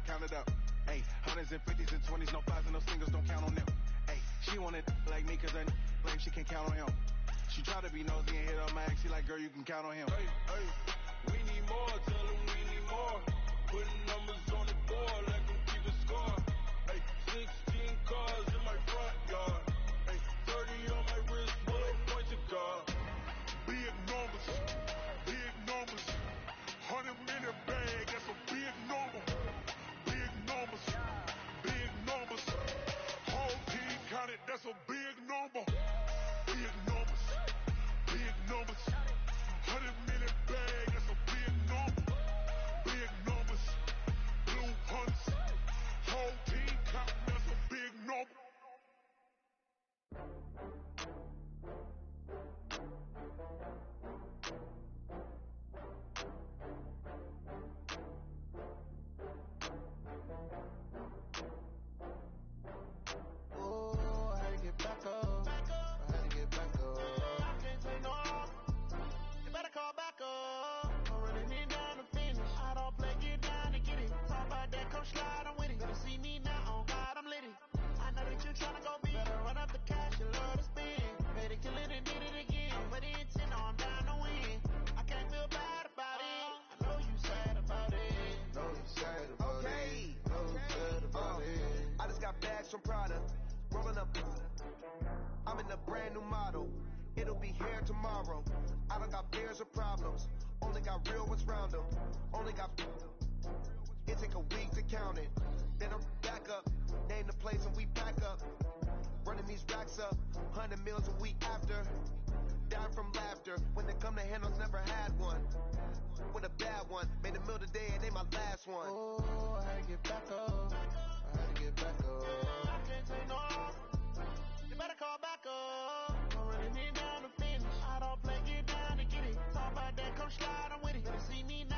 count it up. Ay, hundreds and 50s and 20s, no 5s and no singles, don't count on them. Ay, she want it like me, cause her claim she can't count on him. She try to be nosy and hit on my ex, she like, girl, you can count on him. Hey, we need more, tell them we need more. Putting numbers on the board like I'm keeping score. Hey, 16 cars in my front yard. Hey, 30 on my wrist, bullet point to God. I'm in a brand new model. It'll be here tomorrow. I don't got fears or problems. Only got real ones round them. Only got... It take a week to count it. Then I'm back up. Name the place and we back up. Running these racks up. 100 meals a week after. Dying from laughter. When they come to handles, never had one. With a bad one. Made a meal today and they my last one. Oh, I had to get back up. I had to get back up. I can't say no. You better call back up. Don't really need down to finish. I don't play, get down to get it. Talk about that, come slide, I'm with it. Better see me now.